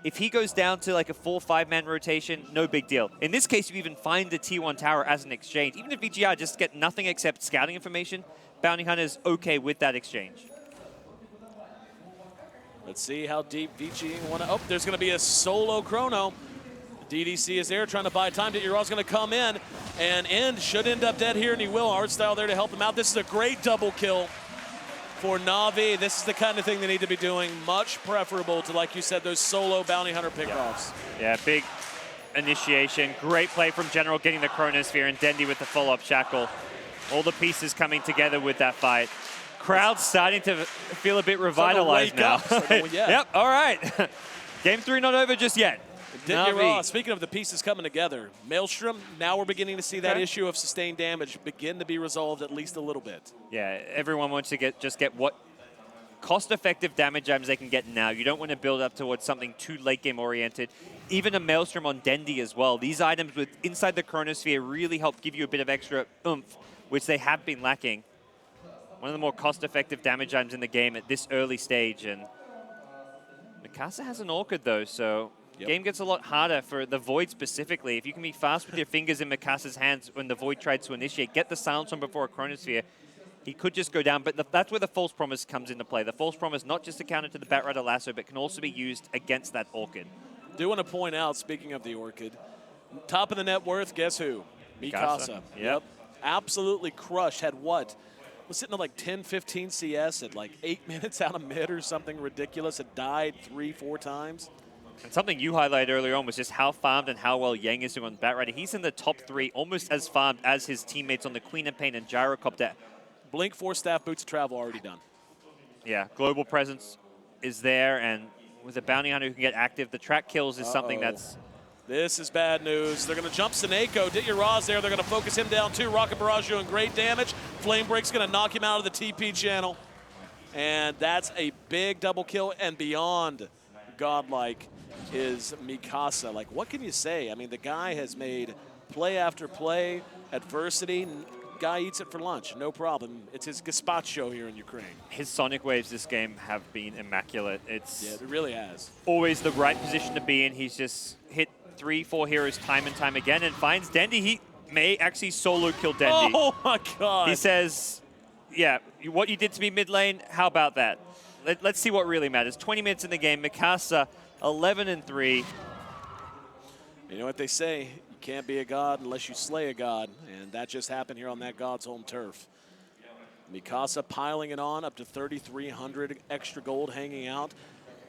If he goes down to like a 4-5-man rotation, no big deal. In this case, you even find the T1 tower as an exchange. Even if VGR just get nothing except scouting information, bounty hunter's okay with that exchange. Let's see how deep VG want to. Oh, there's going to be a solo chrono. DDC is there trying to buy time. You're going to come in, and End should end up dead here, and he will. Artstyle there to help him out. This is a great double kill for Na'Vi. This is the kind of thing they need to be doing. Much preferable to, like you said, those solo bounty hunter pickoffs. Yeah, big initiation. Great play from General getting the Chronosphere, and Dendi with the follow-up shackle. All the pieces coming together with that fight. Crowd's starting to feel a bit revitalized now. Yep, all right. Game 3 not over just yet. Speaking of the pieces coming together, Maelstrom, now we're beginning to see that issue of sustained damage begin to be resolved at least a little bit. Yeah, everyone wants to just get what cost-effective damage items they can get now. You don't want to build up towards something too late-game oriented. Even a Maelstrom on Dendi as well. These items with inside the Chronosphere really help give you a bit of extra oomph, which they have been lacking. One of the more cost-effective damage items in the game at this early stage. And Mikasa has an Orchid, though, so game gets a lot harder for the Void specifically. If you can be fast with your fingers in Mikasa's hands when the Void tried to initiate, get the silence on before a Chronosphere, he could just go down. But that's where the False Promise comes into play. The False Promise, not just a counter to the Batrider Lasso, but can also be used against that Orchid. Do want to point out, speaking of the Orchid, top of the net worth, guess who? Mikasa. Yep. Absolutely crushed. Had what? Was sitting at like 10, 15 CS at like 8 minutes out of mid or something ridiculous. Had died 3-4 times. And something you highlighted earlier on was just how farmed and how well Yang is doing on Batrider. He's in the top 3, almost as farmed as his teammates on the Queen of Pain and Gyrocopter. Blink 4 staff, boots of travel already done. Yeah, global presence is there, and with a bounty hunter who can get active, the track kills is something that's... This is bad news. They're going to jump Seneko. Dityaraz there. They're going to focus him down too. Rocket Barrage doing great damage. Flame Break's going to knock him out of the TP channel. And that's a big double kill. And beyond godlike is Mikasa. Like, what can you say? I mean, the guy has made play after play, adversity. Guy eats it for lunch, no problem. It's his gazpacho here in Ukraine. His Sonic Waves this game have been immaculate. Yeah, it really has. Always the right position to be in. He's just hit 3-4 heroes time and time again and finds Dendi. He may actually solo kill Dendi. Oh my God. He says, yeah, what you did to me mid lane, how about that? Let's see what really matters. 20 minutes in the game, Mikasa 11-3. You know what they say, you can't be a god unless you slay a god, and that just happened here on that god's home turf. Mikasa piling it on up to 3,300 extra gold hanging out,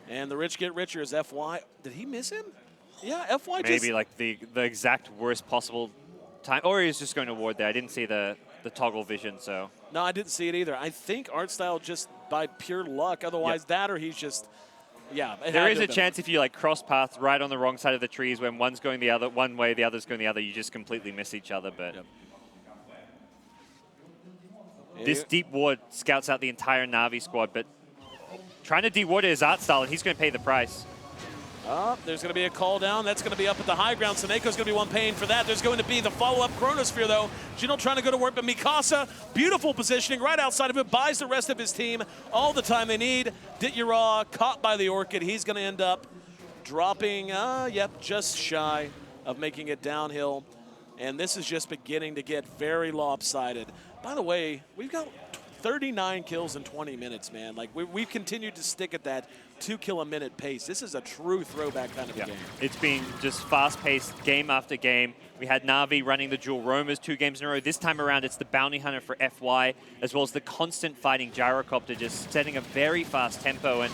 and the rich get richer as FY. Did he miss him? Yeah, FY just... Maybe like the exact worst possible time, or he's just going to ward there. I didn't see the toggle vision, so. No, I didn't see it either. I think Artstyle just by pure luck, otherwise that or he's just... Yeah, there is a chance if you like cross paths right on the wrong side of the trees when one's going the other one way, the other's going the other, you just completely miss each other. But this deep ward scouts out the entire Na'Vi squad, but trying to de-ward is Artstyle, and he's going to pay the price. There's going to be a call down. That's going to be up at the high ground. Seneco's going to be one paying for that. There's going to be the follow-up Chronosphere, though. Gino trying to go to work, but Mikasa, beautiful positioning right outside of it, buys the rest of his team all the time they need. Ditya caught by the Orchid. He's going to end up dropping, just shy of making it downhill. And this is just beginning to get very lopsided. By the way, we've got 39 kills in 20 minutes, man. Like, we've continued to stick at that 2 kill a minute pace. This is a true throwback kind of a game. It's been just fast-paced game after game. We had Na'Vi running the dual roamers 2 games in a row. This time around, it's the bounty hunter for FY, as well as the constant fighting gyrocopter, just setting a very fast tempo. And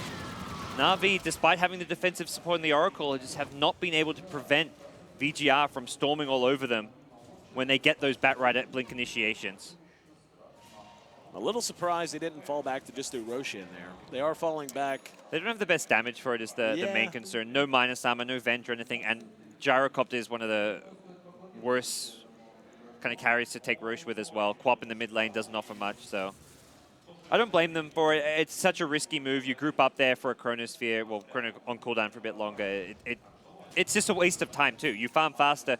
Na'Vi, despite having the defensive support in the Oracle, just have not been able to prevent VGR from storming all over them when they get those Batrider blink initiations. A little surprised they didn't fall back to just do Roshi in there. They are falling back. They don't have the best damage for it is the main concern. No minus armor, no vent or anything, and Gyrocopter is one of the worst kind of carries to take Roche with as well. Quap in the mid lane doesn't offer much, so I don't blame them for it. It's such a risky move. You group up there for a Chronosphere, well, Chrono on cooldown for a bit longer. It's just a waste of time too. You farm faster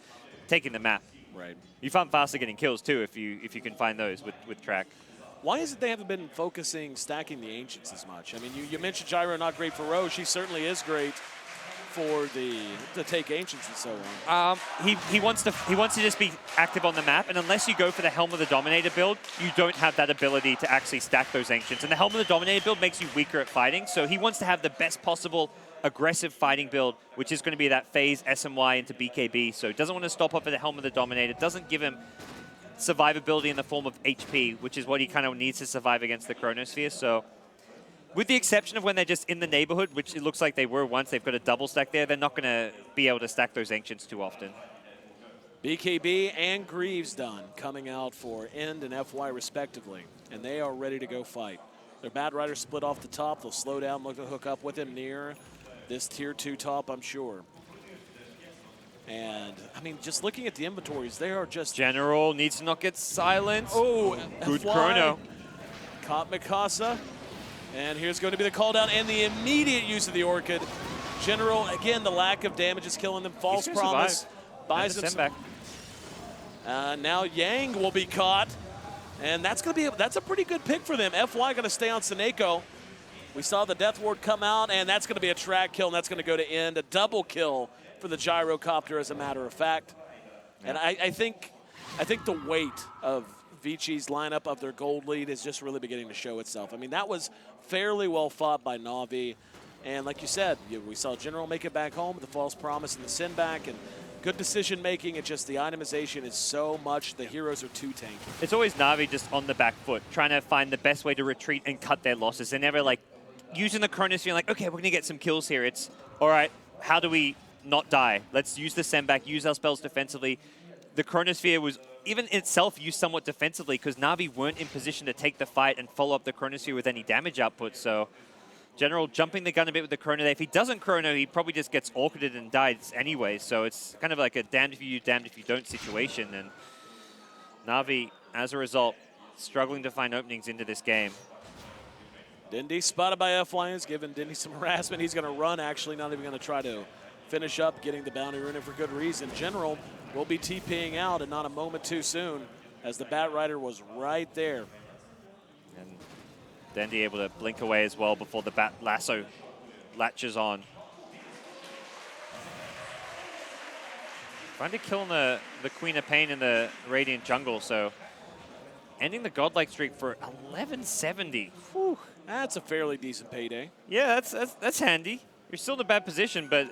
taking the map. Right. You farm faster getting kills too if you can find those with track. Why is it they haven't been focusing, stacking the Ancients as much? I mean, you mentioned Gyro not great for Roche. He certainly is great for to take Ancients and so on. He wants to just be active on the map, and unless you go for the Helm of the Dominator build, you don't have that ability to actually stack those Ancients. And the Helm of the Dominator build makes you weaker at fighting, so he wants to have the best possible aggressive fighting build, which is going to be that phase SMY into BKB. So he doesn't want to stop off at the Helm of the Dominator. Doesn't give him survivability in the form of HP, which is what he kind of needs to survive against the Chronosphere. So with the exception of when they're just in the neighborhood, which it looks like they were once, they've got a double stack there, they're not going to be able to stack those Ancients too often. BKB and Greaves done, coming out for End and FY respectively, and they are ready to go fight. Their Batrider split off the top. They'll slow down, look to hook up with him near this tier 2 top, I'm sure. And, I mean, just looking at the inventories, they are just... General needs to not get silenced. Oh, good FY chrono. Caught Mikasa. And here's going to be the call down and the immediate use of the Orchid. General, again, the lack of damage is killing them. False promise. Buys him back. Now Yang will be caught. And that's going to be that's a pretty good pick for them. FY going to stay on Seneko. We saw the Death Ward come out, and that's going to be a track kill, and that's going to go to End. A double kill for the Gyrocopter, as a matter of fact. Yeah. And I think the weight of Vici's lineup of their gold lead is just really beginning to show itself. I mean, that was fairly well fought by Na'Vi. And like you said, we saw General make it back home with the false promise and the send back, and good decision making. It's just the itemization is so much. The heroes are too tanky. It's always Na'Vi just on the back foot, trying to find the best way to retreat and cut their losses. They're never like using the Chronosphere, like, okay, we're going to get some kills here. It's, all right, how do we not die? Let's use the send back, use our spells defensively. The Chronosphere was even itself used somewhat defensively because Na'Vi weren't in position to take the fight and follow up the Chronosphere with any damage output. So General jumping the gun a bit with the Chrono there. If he doesn't Chrono, he probably just gets orchided and dies anyway. So it's kind of like a damned if you do, damned if you don't situation. And Na'Vi, as a result, struggling to find openings into this game. Dindy spotted by FY is giving Dindy some harassment. He's going to run, actually, not even going to try to finish up getting the bounty rune for good reason. General will be TPing out, and not a moment too soon, as the Batrider was right there. And Dindy able to blink away as well before the Bat Lasso latches on. Trying to kill the Queen of Pain in the Radiant jungle, so ending the godlike streak for 1170. Whew. That's a fairly decent payday. Yeah, that's handy. You're still in a bad position, but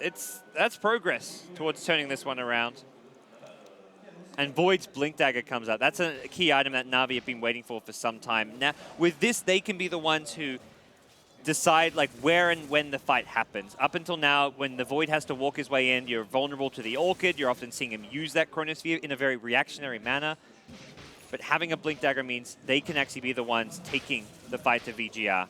that's progress towards turning this one around. And Void's Blink Dagger comes out. That's a key item that Na'Vi have been waiting for some time. Now, with this, they can be the ones who decide like where and when the fight happens. Up until now, when the Void has to walk his way in, you're vulnerable to the Orchid. You're often seeing him use that Chronosphere in a very reactionary manner. But having a Blink Dagger means they can actually be the ones taking the fight to VGR.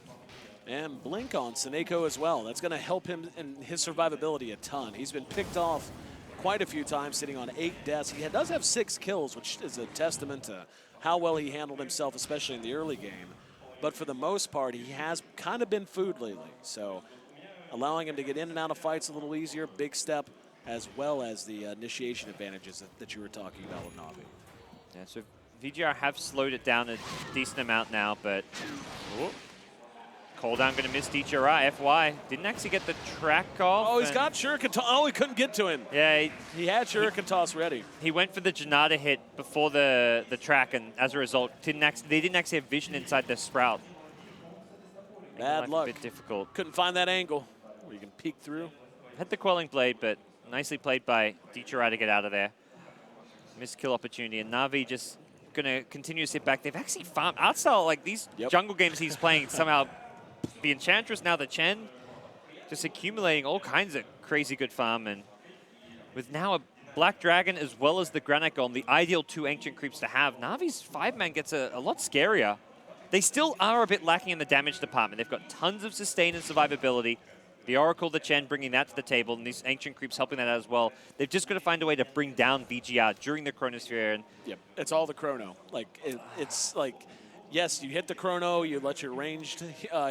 And Blink on Seneko as well. That's going to help him in his survivability a ton. He's been picked off quite a few times, sitting on 8 deaths. He does have 6 kills, which is a testament to how well he handled himself, especially in the early game. But for the most part, he has kind of been food lately. So allowing him to get in and out of fights a little easier, big step, as well as the initiation advantages that you were talking about with Na'Vi. Yeah, so VGR have slowed it down a decent amount now, but Call down going to miss DHRI, FY. Didn't actually get the track off. Oh, he's got Shuriken toss. Oh, he couldn't get to him. Yeah, He had Shuriken toss ready. he went for the Janata hit before the track, and as a result, they didn't actually have vision inside the Sprout. Making Bad life luck. A bit difficult. Couldn't find that angle where you can peek through. Had the Quelling Blade, but nicely played by DHRI to get out of there. Missed kill opportunity, and Na'Vi just going to continue to sit back. They've actually farmed. Artstyle, like these jungle games he's playing, somehow the Enchantress, now the Chen, just accumulating all kinds of crazy good farm. And with now a Black Dragon as well as the Granite Golem, the ideal 2 Ancient Creeps to have, Na'Vi's 5-man gets a lot scarier. They still are a bit lacking in the damage department. They've got tons of sustain and survivability. The Oracle, the Chen, bringing that to the table, and these Ancient Creeps helping that out as well. They've just got to find a way to bring down VGR during the Chronosphere. And Yep, it's all the chrono. Like, it's like, yes, you hit the chrono, you let your ranged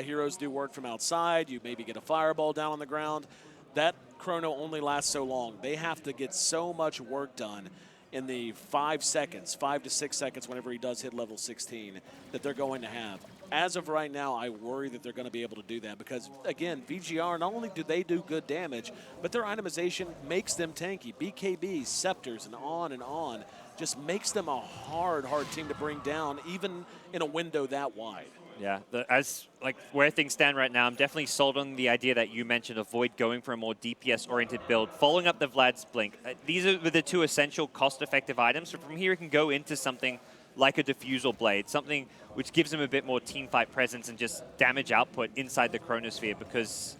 heroes do work from outside, you maybe get a fireball down on the ground. That chrono only lasts so long. They have to get so much work done in the 5 seconds, 5 to 6 seconds whenever he does hit level 16 that they're going to have. As of right now, I worry that they're going to be able to do that because, again, VGR, not only do they do good damage, but their itemization makes them tanky. BKB, Scepters, and on, just makes them a hard team to bring down, even in a window that wide. yeah, as like where things stand right now, I'm definitely sold on the idea that you mentioned, avoid going for a more DPS-oriented build. Following up the Vlad's Blink, these are the 2 essential cost-effective items. So from here, you can go into something like a Diffusal Blade, something which gives him a bit more teamfight presence and just damage output inside the Chronosphere, because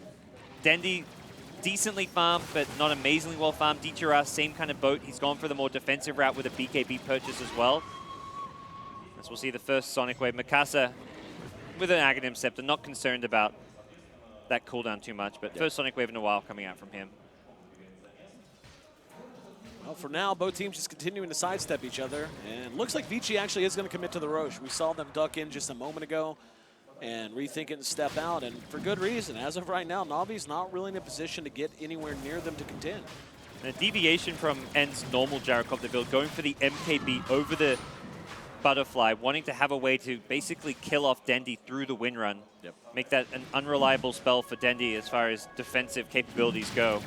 Dendi, decently farmed, but not amazingly well farmed. DHRI, same kind of boat. He's gone for the more defensive route with a BKB purchase as well. As we'll see the first Sonic Wave. Mikasa with an Aghanim Scepter, not concerned about that cooldown too much, but first Sonic Wave in a while coming out from him. Well, for now, both teams just continuing to sidestep each other, and looks like Vici actually is going to commit to the Roche. We saw them duck in just a moment ago and rethink it and step out, and for good reason. As of right now, Na'Vi's not really in a position to get anywhere near them to contend. And a deviation from N's normal Gyrocopter build, going for the MKB over the Butterfly, wanting to have a way to basically kill off Dendi through the win run. Yep. Make that an unreliable spell for Dendi as far as defensive capabilities go.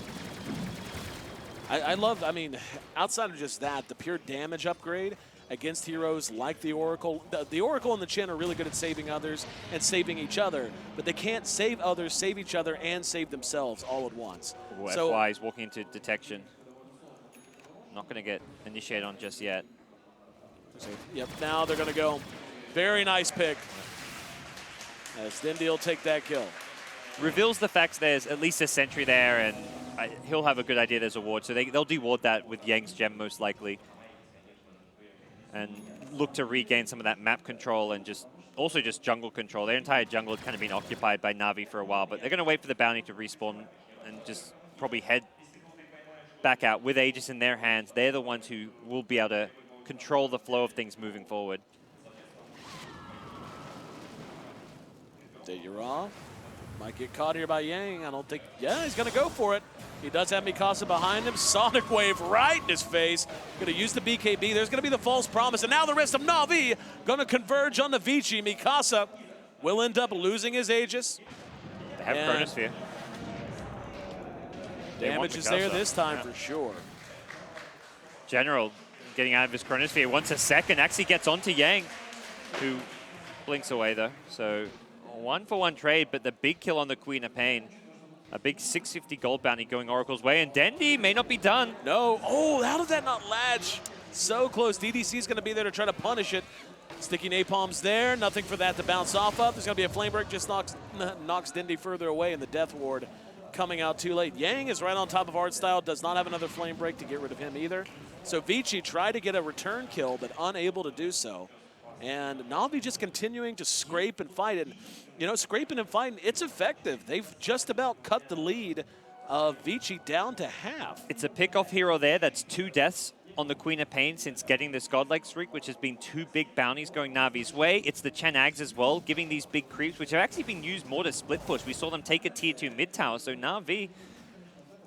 I love, I mean, outside of just that, the pure damage upgrade against heroes like the Oracle. The Oracle and the Chen are really good at saving others and saving each other, but they can't save others, save each other, and save themselves all at once. Ooh, So FY is walking into detection. Not going to get initiated on just yet. yep, now they're going to go. Very nice pick. As Dendi will take that kill. Reveals the fact there's at least a sentry there, and he'll have a good idea there's a ward. So they'll deward that with Yang's gem most likely. And look to regain some of that map control and also just jungle control. Their entire jungle had kind of been occupied by Na'Vi for a while, but they're going to wait for the bounty to respawn and just probably head back out with Aegis in their hands. They're the ones who will be able to control the flow of things moving forward. There you're off. Might get caught here by Yang. I don't think, yeah, he's going to go for it. He does have Mikasa behind him. Sonic Wave right in his face. Going to use the BKB. There's going to be the false promise. And now the rest of Na'Vi going to converge on the Vici. Mikasa will end up losing his Aegis. They have Chronosphere. Damage is there this time for sure. General getting out of his Chronosphere. Wants a second. Actually gets onto Yang, who blinks away though. So 1-for-1 trade, but the big kill on the Queen of Pain. A big 650 gold bounty going Oracle's way, and Dendi may not be done. No. Oh, how did that not latch? So close. DDC is going to be there to try to punish it. Sticky napalm's there. Nothing for that to bounce off of. There's going to be a flame break. Just knocks Dendi further away, and the death ward coming out too late. Yang is right on top of Artstyle. Does not have another flame break to get rid of him either. So Vici tried to get a return kill, but unable to do so. And Na'Vi just continuing to scrape and fight. And, you know, scraping and fighting, it's effective. They've just about cut the lead of Vici down to half. It's a pick-off hero there. That's 2 deaths on the Queen of Pain since getting this godlike streak, which has been 2 big bounties going Na'Vi's way. It's the Chen Ags as well, giving these big creeps, which have actually been used more to split push. We saw them take a tier 2 mid tower, so Na'Vi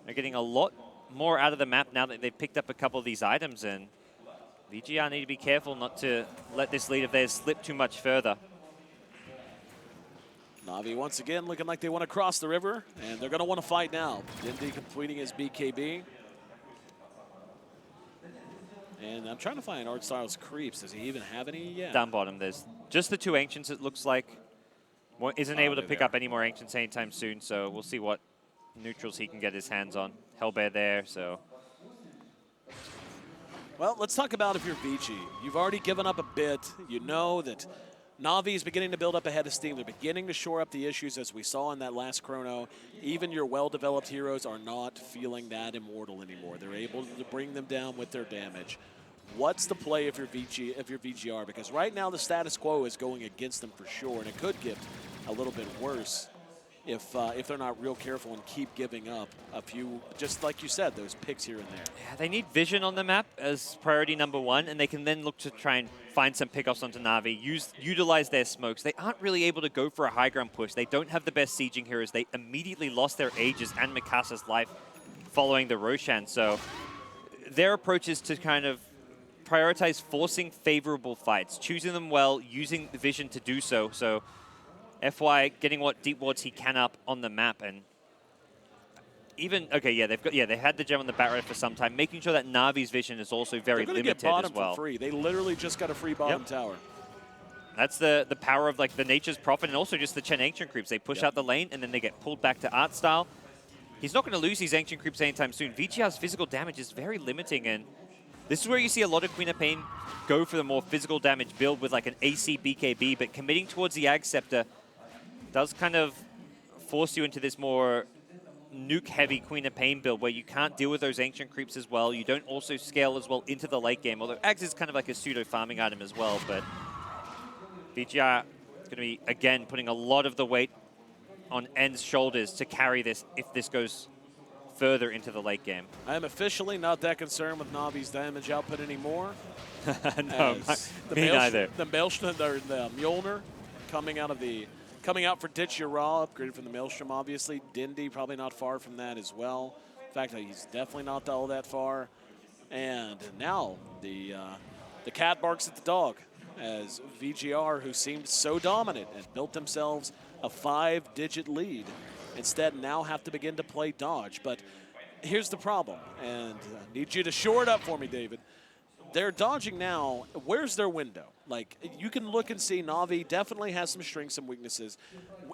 are getting a lot more out of the map now that they've picked up a couple of these items, and VGR need to be careful not to let this lead of theirs slip too much further. Na'Vi once again looking like they want to cross the river, and they're going to want to fight now. Dindy completing his BKB. And I'm trying to find ArtStyle's creeps. Does he even have any yet? Down bottom, there's just the 2 Ancients, it looks like. Isn't able to pick up any more Ancients anytime soon, so we'll see what neutrals he can get his hands on. Hellbear there, so. Well, let's talk about if you're VG. You've already given up a bit. You know that Na'Vi is beginning to build up a head of steam. They're beginning to shore up the issues as we saw in that last chrono. Even your well-developed heroes are not feeling that immortal anymore. They're able to bring them down with their damage. What's the play if you're VGR? Because right now the status quo is going against them for sure, and it could get a little bit worse if they're not real careful and keep giving up a few, just like you said, those picks here and there. Yeah, they need vision on the map as priority #1, and they can then look to try and find some pickoffs onto Na'Vi, utilize their smokes. They aren't really able to go for a high ground push. They don't have the best sieging heroes. They immediately lost their Aegis and Mikasa's life following the Roshan, so their approach is to kind of prioritize forcing favorable fights, choosing them well, using the vision to do so. So FY getting what deep wards he can up on the map, and even they had the gem on the bat right for some time, making sure that Na'Vi's vision is also very limited get bottom as well. For free. They literally just got a free bottom tower. That's the power of like the Nature's Prophet and also just the Chen Ancient creeps. They push out the lane and then they get pulled back to ArtStyle. He's not going to lose these Ancient creeps anytime soon. VGR's physical damage is very limiting, and this is where you see a lot of Queen of Pain go for the more physical damage build with like an AC BKB, but committing towards the Ag Scepter does kind of force you into this more nuke-heavy Queen of Pain build where you can't deal with those Ancient creeps as well. You don't also scale as well into the late game, although Ags is kind of like a pseudo-farming item as well, but VGR is going to be, again, putting a lot of the weight on N's shoulders to carry this if this goes further into the late game. I am officially not that concerned with Na'Vi's damage output anymore. No, me neither. The Mjolnir coming out for Ditch Your Raw, upgraded from the Maelstrom, obviously. Dindy probably not far from that as well. In fact, he's definitely not all that far. And now the cat barks at the dog as VGR, who seemed so dominant and built themselves a 5-digit lead, instead now have to begin to play dodge. But here's the problem, and I need you to shore it up for me, David. They're dodging now. Where's their window? Like, you can look and see Na'Vi definitely has some strengths and weaknesses.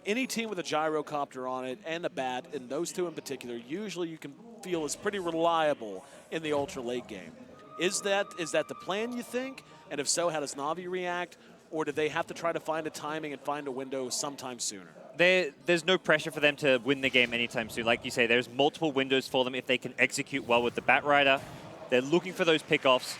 Any team with a gyrocopter on it and a bat, and those two in particular, usually you can feel is pretty reliable in the ultra late game. Is that the plan, you think? And if so, how does Na'Vi react? Or do they have to try to find a timing and find a window sometime sooner? There's no pressure for them to win the game anytime soon. Like you say, there's multiple windows for them if they can execute well with the Bat Rider. They're looking for those pickoffs.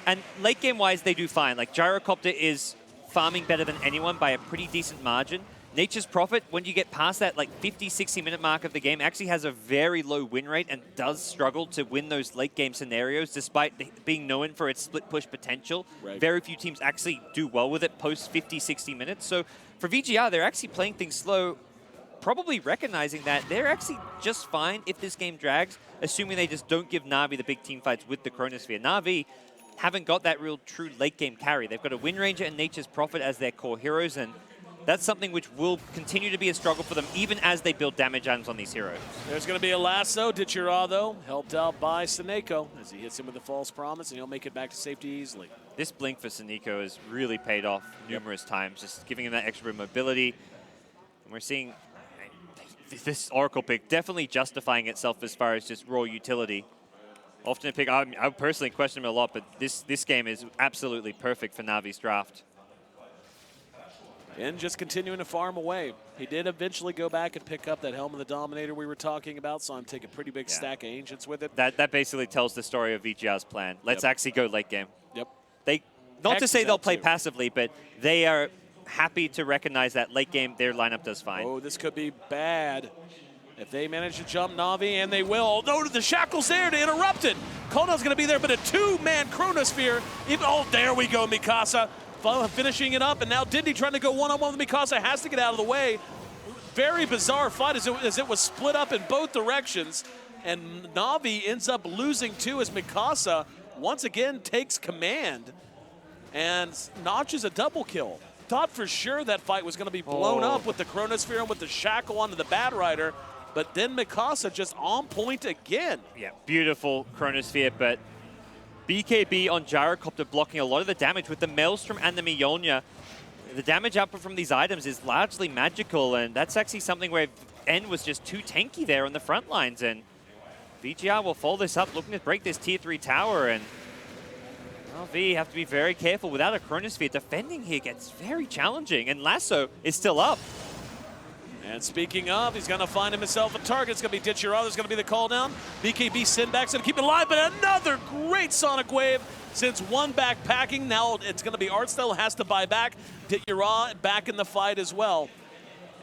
And late game-wise, they do fine. Like, Gyrocopter is farming better than anyone by a pretty decent margin. Nature's Prophet, when you get past that like 50, 60-minute mark of the game, actually has a very low win rate and does struggle to win those late-game scenarios despite being known for its split-push potential. Right. Very few teams actually do well with it post 50, 60 minutes. So for VGR, they're actually playing things slow, probably recognizing that they're actually just fine if this game drags, assuming they just don't give Na'Vi the big team fights with the Chronosphere. Na'Vi haven't got that real true late-game carry. They've got a Wind Ranger and Nature's Prophet as their core heroes, and that's something which will continue to be a struggle for them even as they build damage items on these heroes. There's going to be a lasso. Dichira, though, helped out by Seneko as he hits him with a false promise, and he'll make it back to safety easily. This blink for Seneko has really paid off numerous times, just giving him that extra mobility. And we're seeing this Oracle pick definitely justifying itself as far as just raw utility. Often a pick, I personally question him a lot, but this game is absolutely perfect for Na'Vi's draft. And just continuing to farm away. He did eventually go back and pick up that Helm of the Dominator we were talking about, so I'm taking a pretty big stack of Ancients with it. That basically tells the story of VGR's plan. Let's actually go late game. Yep. Not to say they'll play passively, but they are happy to recognize that late game their lineup does fine. Oh, this could be bad. If they manage to jump Na'Vi, and they will. No, the Shackle's there to interrupt it. Kono's going to be there, but a two-man Chronosphere. There we go, Mikasa. Finishing it up, and now Dindy trying to go one-on-one with Mikasa, has to get out of the way. Very bizarre fight as it was split up in both directions, and Na'Vi ends up losing too as Mikasa once again takes command and notches a double kill. thought for sure that fight was going to be blown up with the Chronosphere and with the shackle onto the Bad Rider, but then Mikasa just on point again. Yeah, beautiful Chronosphere, but BKB on Gyrocopter blocking a lot of the damage with the Maelstrom and the Mjolnir. The damage output from these items is largely magical, and that's actually something where N was just too tanky there on the front lines, and VGR will follow this up, looking to break this tier 3 tower, and LV have to be very careful. Without a Chronosphere, defending here gets very challenging, and Lasso is still up. And speaking of, he's going to find himself a target. It's going to be Ditchira. There's going to be the call down. BKB Sinback's going to keep it alive, but another great Sonic Wave sends one backpacking. Now it's going to be Artstyle has to buy back. Ditchira back in the fight as well.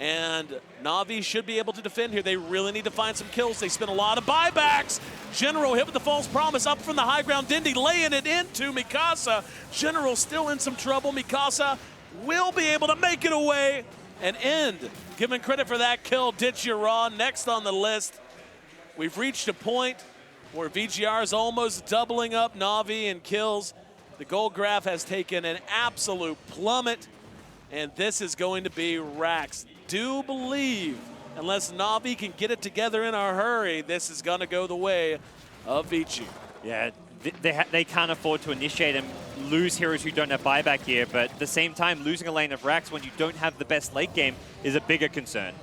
And Na'Vi should be able to defend here. They really need to find some kills. They spent a lot of buybacks. General hit with the false promise up from the high ground. Dindy laying it into Mikasa. General still in some trouble. Mikasa will be able to make it away and end. Giving credit for that kill, Ditchira next on the list. We've reached a point where VGR is almost doubling up Na'Vi in kills. The gold graph has taken an absolute plummet, and this is going to be Rax. Do believe, unless Na'Vi can get it together in a hurry, this is going to go the way of Vici. Yeah, they can't afford to initiate and lose heroes who don't have buyback here, but at the same time, losing a lane of Rax when you don't have the best late game is a bigger concern.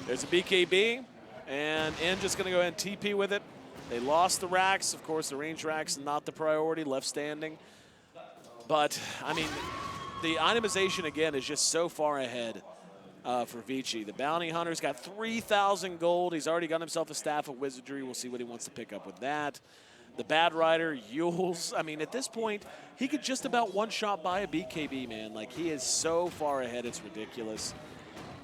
There's a BKB, and N just going to go ahead and TP with it. They lost the Rax. Of course, the range Rax not the priority, left standing. But, I mean, the itemization, again, is just so far ahead for Vici. The Bounty Hunter's got 3,000 gold. He's already got himself a Staff of Wizardry. We'll see what he wants to pick up with that. The Bad Rider, Yules. I mean, at this point, he could just about one-shot buy a BKB, man. Like, he is so far ahead, it's ridiculous.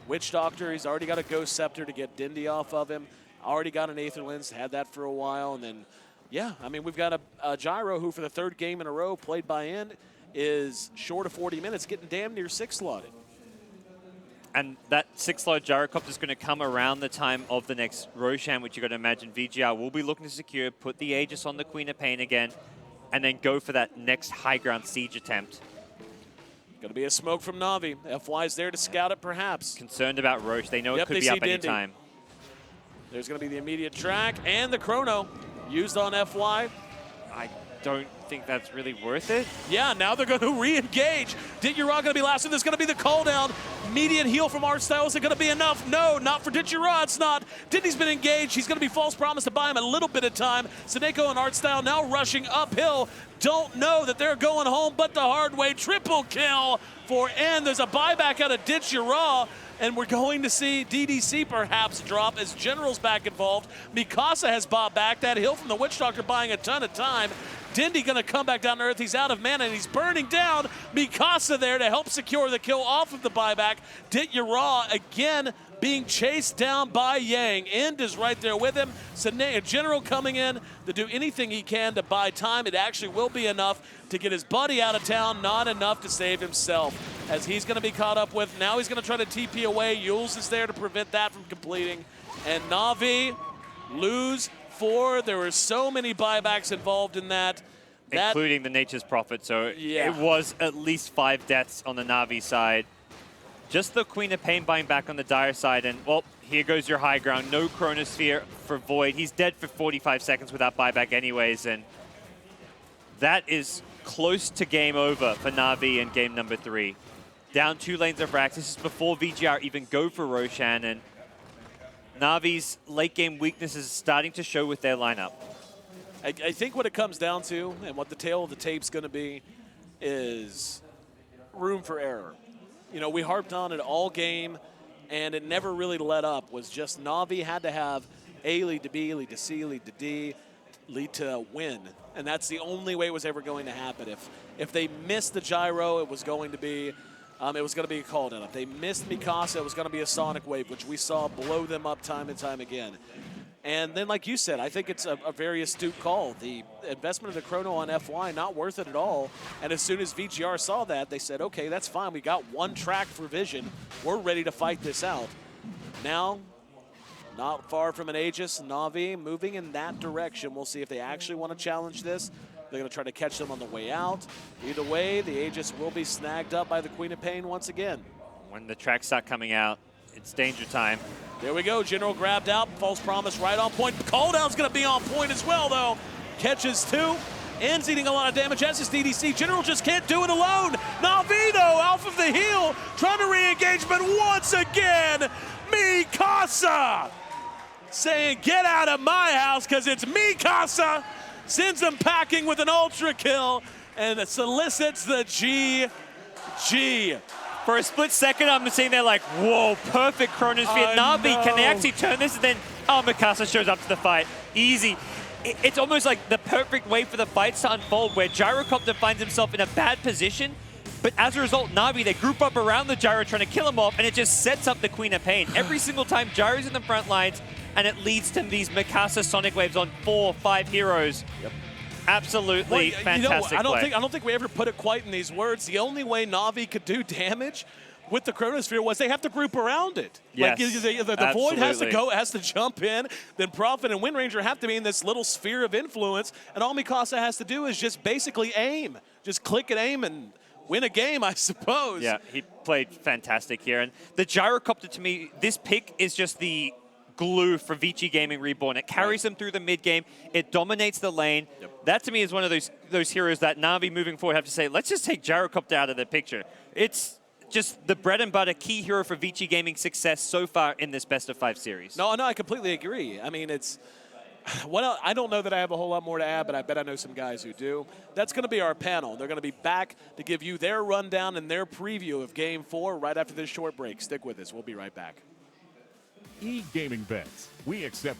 Witch Doctor, he's already got a Ghost Scepter to get Dindy off of him. Already got an Aether Lens, had that for a while. And then, yeah, I mean, we've got a Gyro who, for the third game in a row, played by N, is short of 40 minutes, getting damn near 6-slotted. And that 6-slot Gyrocopter is going to come around the time of the next Roshan, which you've got to imagine VGR will be looking to secure, put the Aegis on the Queen of Pain again, and then go for that next high ground siege attempt. Going to be a smoke from Na'Vi. FY's there to scout it, perhaps. Concerned about Roche. They know it could be up any time. There's going to be the immediate track and the chrono used on FY. I don't think that's really worth it. Yeah, now they're going to re-engage. Ditchira going to be last, and there's going to be the call down. Immediate heal from Artstyle. Is it going to be enough? No, not for Ditchira. It's not. Dindy's been engaged. He's going to be false promise to buy him a little bit of time. Seneko and Artstyle now rushing uphill. Don't know that they're going home, but the hard way. Triple kill for N. There's a buyback out of Ditchira. And we're going to see DDC perhaps drop as General's back involved. Mikasa has bought back. That heal from the Witch Doctor buying a ton of time. Dindy going to come back down to earth. He's out of mana and he's burning down. Mikasa there to help secure the kill off of the buyback. Ditchira again being chased down by Yang. End is right there with him. General coming in to do anything he can to buy time. It actually will be enough to get his buddy out of town, not enough to save himself, as he's going to be caught up with. Now he's going to try to TP away. Yules is there to prevent that from completing. And Na'Vi lose 4. There were so many buybacks involved in that. Including the Nature's Prophet, so yeah. It was at least 5 deaths on the Na'Vi side. Just the Queen of Pain buying back on the Dire side, and, well, here goes your high ground. No Chronosphere for Void. He's dead for 45 seconds without buyback anyways, and that is close to game over for Na'Vi in game number 3. Down 2 lanes of Rax. This is before VGR even go for Roshan, and Na'Vi's late game weakness is starting to show with their lineup. I think what it comes down to, and what the tail of the tape's going to be, is room for error. You know, we harped on it all game, and it never really let up. Was just Na'Vi had to have A lead to B, lead to C, lead to D, lead to win. And that's the only way it was ever going to happen. If they missed the gyro, it was going to be a call down. If they missed Mikasa, it was going to be a Sonic Wave, which we saw blow them up time and time again. And then, like you said, I think it's a very astute call. The investment of the chrono on FY, not worth it at all. And as soon as VGR saw that, they said, okay, that's fine. We got one track for Vision. We're ready to fight this out. Now, not far from an Aegis, Na'Vi moving in that direction. We'll see if they actually want to challenge this. They're going to try to catch them on the way out. Either way, the Aegis will be snagged up by the Queen of Pain once again. When the tracks start coming out, it's danger time. There we go. General grabbed out. False Promise right on point. Cooldown's going to be on point as well, though. Catches 2. Ends eating a lot of damage as his DDC. General just can't do it alone. Na'Vi, though, off of the heel, trying to re-engage, but once again, Mikasa saying, get out of my house, because it's Mikasa. Sends them packing with an ultra kill, and solicits the GG. For a split second, I'm sitting there like, whoa, perfect Chronosphere. Na'Vi, can they actually turn this? And then, oh, Mikasa shows up to the fight. Easy. It's almost like the perfect way for the fights to unfold, where Gyrocopter finds himself in a bad position, but as a result, Na'Vi, they group up around the Gyro trying to kill him off, and it just sets up the Queen of Pain. Every single time, Gyro's in the front lines, and it leads to these Mikasa Sonic Waves on 4 or 5 heroes. Yep. Absolutely fantastic I play. don't think we ever put it quite in these words. The only way Na'Vi could do damage with the Chronosphere was they have to group around it. Yes, like the Void has to jump in, then Prophet and Wind Ranger have to be in this little sphere of influence, and all Mikasa has to do is just basically aim. Just click and aim and win a game, I suppose. Yeah, he played fantastic here. And the Gyrocopter, to me, this pick is just the glue for VG.Reborn. It carries them through the mid game. It dominates the lane. Yep. That to me is one of those heroes that Na'Vi moving forward have to say, let's just take Gyrocopter out of the picture. It's just the bread and butter key hero for VG Gaming's success so far in this best of 5 series. No, I completely agree. I mean, it's I don't know that I have a whole lot more to add, but I bet I know some guys who do. That's going to be our panel. They're going to be back to give you their rundown and their preview of Game 4 right after this short break. Stick with us. We'll be right back. E-gaming bets. We accept